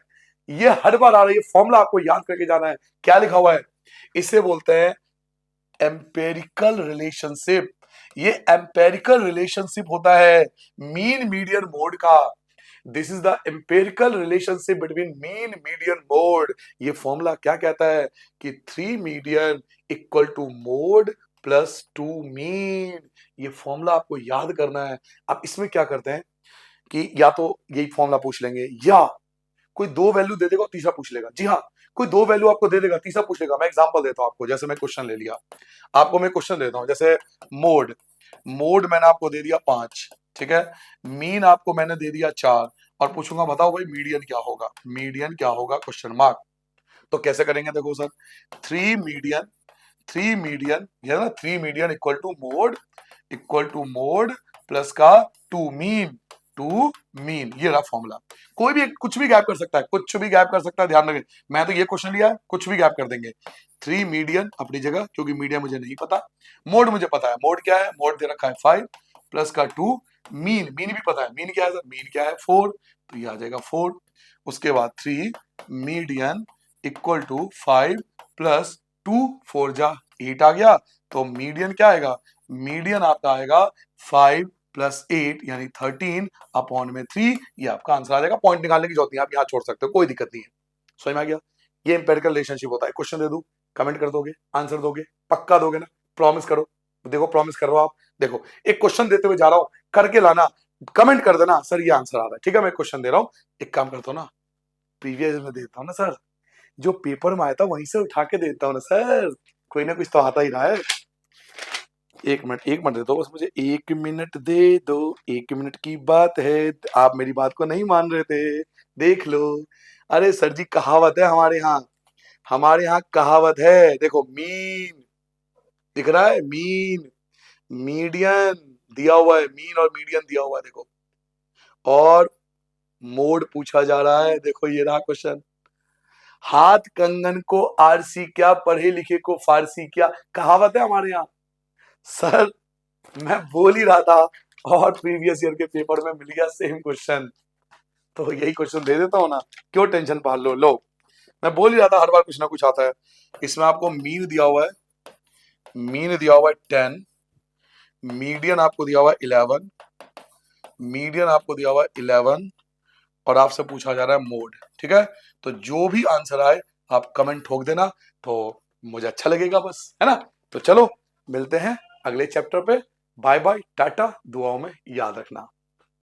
ये हर बार आ रहा है, ये फॉर्मूला आपको याद करके जाना है। क्या लिखा हुआ है, इसे बोलते हैं एम्पेरिकल रिलेशनशिप। ये एम्पेरिकल रिलेशनशिप होता है मीन मीडियन मोड का। This is the empirical relationship between mean median mode. ये फॉर्मूला क्या कहता है कि 3 median equal to mode plus 2 mean. ये फॉर्मूला आपको याद करना है। अब इसमें क्या करते हैं कि या तो यही फॉर्मूला पूछ लेंगे, या कोई दो वैल्यू दे देगा और तीसरा पूछ लेगा। जी हाँ, कोई दो वैल्यू आपको दे देगा, तीसरा पूछ लेगा। मैं एग्जांपल देता हूं आपको, जैसे मैं क्वेश्चन ले लिया, आपको मैं क्वेश्चन देता हूं, जैसे मोड, मोड मैंने आपको दे दिया 5, ठीक है। मीन आपको मैंने दे दिया 4, और पूछूंगा बताओ भाई मीडियन क्या होगा, मीडियन क्या होगा, क्वेश्चन मार्क। तो कैसे करेंगे, देखो सर, 3 मीडियन, 3 मीडियन, ये ना 3 median equal to mode plus का 2 मीन, 2 मीन, ये रहा फॉर्मूला। कोई भी कुछ भी गैप कर सकता है, कुछ भी गैप कर सकता है, ध्यान रखें। मैं तो ये क्वेश्चन लिया है, कुछ भी गैप कर देंगे। 3 मीडियन अपनी जगह, क्योंकि मीडियन मुझे नहीं पता, मोड मुझे पता है। मोड क्या है, मोड दे रखा है 5 प्लस का 2 मीन, मीन भी पता है। मीन क्या है सर, मीन क्या है 4, तो ये आ जाएगा 4। उसके बाद 3 मीडियन इक्वल टू 5 प्लस 2, 4 जा 8 आ गया। तो मीडियन क्या आएगा, मीडियन आपका आएगा 5 प्लस 8 यानी 13 अपॉन में 3। ये आपका आंसर आ जाएगा। पॉइंट निकालने की जरूरत नहीं, आप यहाँ छोड़ सकते हो, कोई दिक्कत नहीं है। समझ में आ गया, ये एम्पेरिकल रिलेशनशिप होता है। क्वेश्चन दे दूं, कमेंट कर दोगे, आंसर दोगे, पक्का दोगे ना, प्रॉमिस करो। देखो प्रॉमिस कर रहा हो आप, देखो एक क्वेश्चन देते हुए जा रहा हूं, करके लाना, कमेंट कर देना सर ये आंसर आ रहा है, ठीक है। मैं क्वेश्चन दे रहा हूं, एक काम करता हूं ना, प्रीवियस में देता हूं ना सर, जो पेपर में आया था वहीं से उठा के देता हूँ ना सर, कोई ना कुछ तो आता ही रहा है। एक मिनट दे दो बस मुझे, 1 मिनट दे दो, 1 मिनट की बात है। आप मेरी बात को नहीं मान रहे थे, देख लो। अरे सर जी कहावत है हमारे यहाँ कहावत है, देखो मीन दिख रहा है, मीन, मीडियन दिया हुआ है, मीन और मीडियन दिया हुआ है, देखो, और मोड पूछा जा रहा है। देखो ये रहा क्वेश्चन, हाथ कंगन को आरसी क्या, पढ़े लिखे को फारसी क्या, कहावत है हमारे यहाँ। सर मैं बोल ही रहा था और प्रीवियस ईयर के पेपर में मिल गया सेम क्वेश्चन, तो यही क्वेश्चन दे देता हूँ ना, क्यों टेंशन पाल लो। मैं बोल ही रहा था हर बार कुछ ना कुछ आता है। इसमें आपको मीन दिया हुआ है, मीन दिया हुआ है 10, मीडियन आपको दिया हुआ है 11, मीडियन आपको दिया हुआ है 11, और आपसे पूछा जा रहा है मोड। ठीक है, तो जो भी आंसर आए आप कमेंट ठोक देना, तो मुझे अच्छा लगेगा बस, है ना। तो चलो मिलते हैं अगले चैप्टर पे। बाय बाय, टाटा, दुआओं में याद रखना।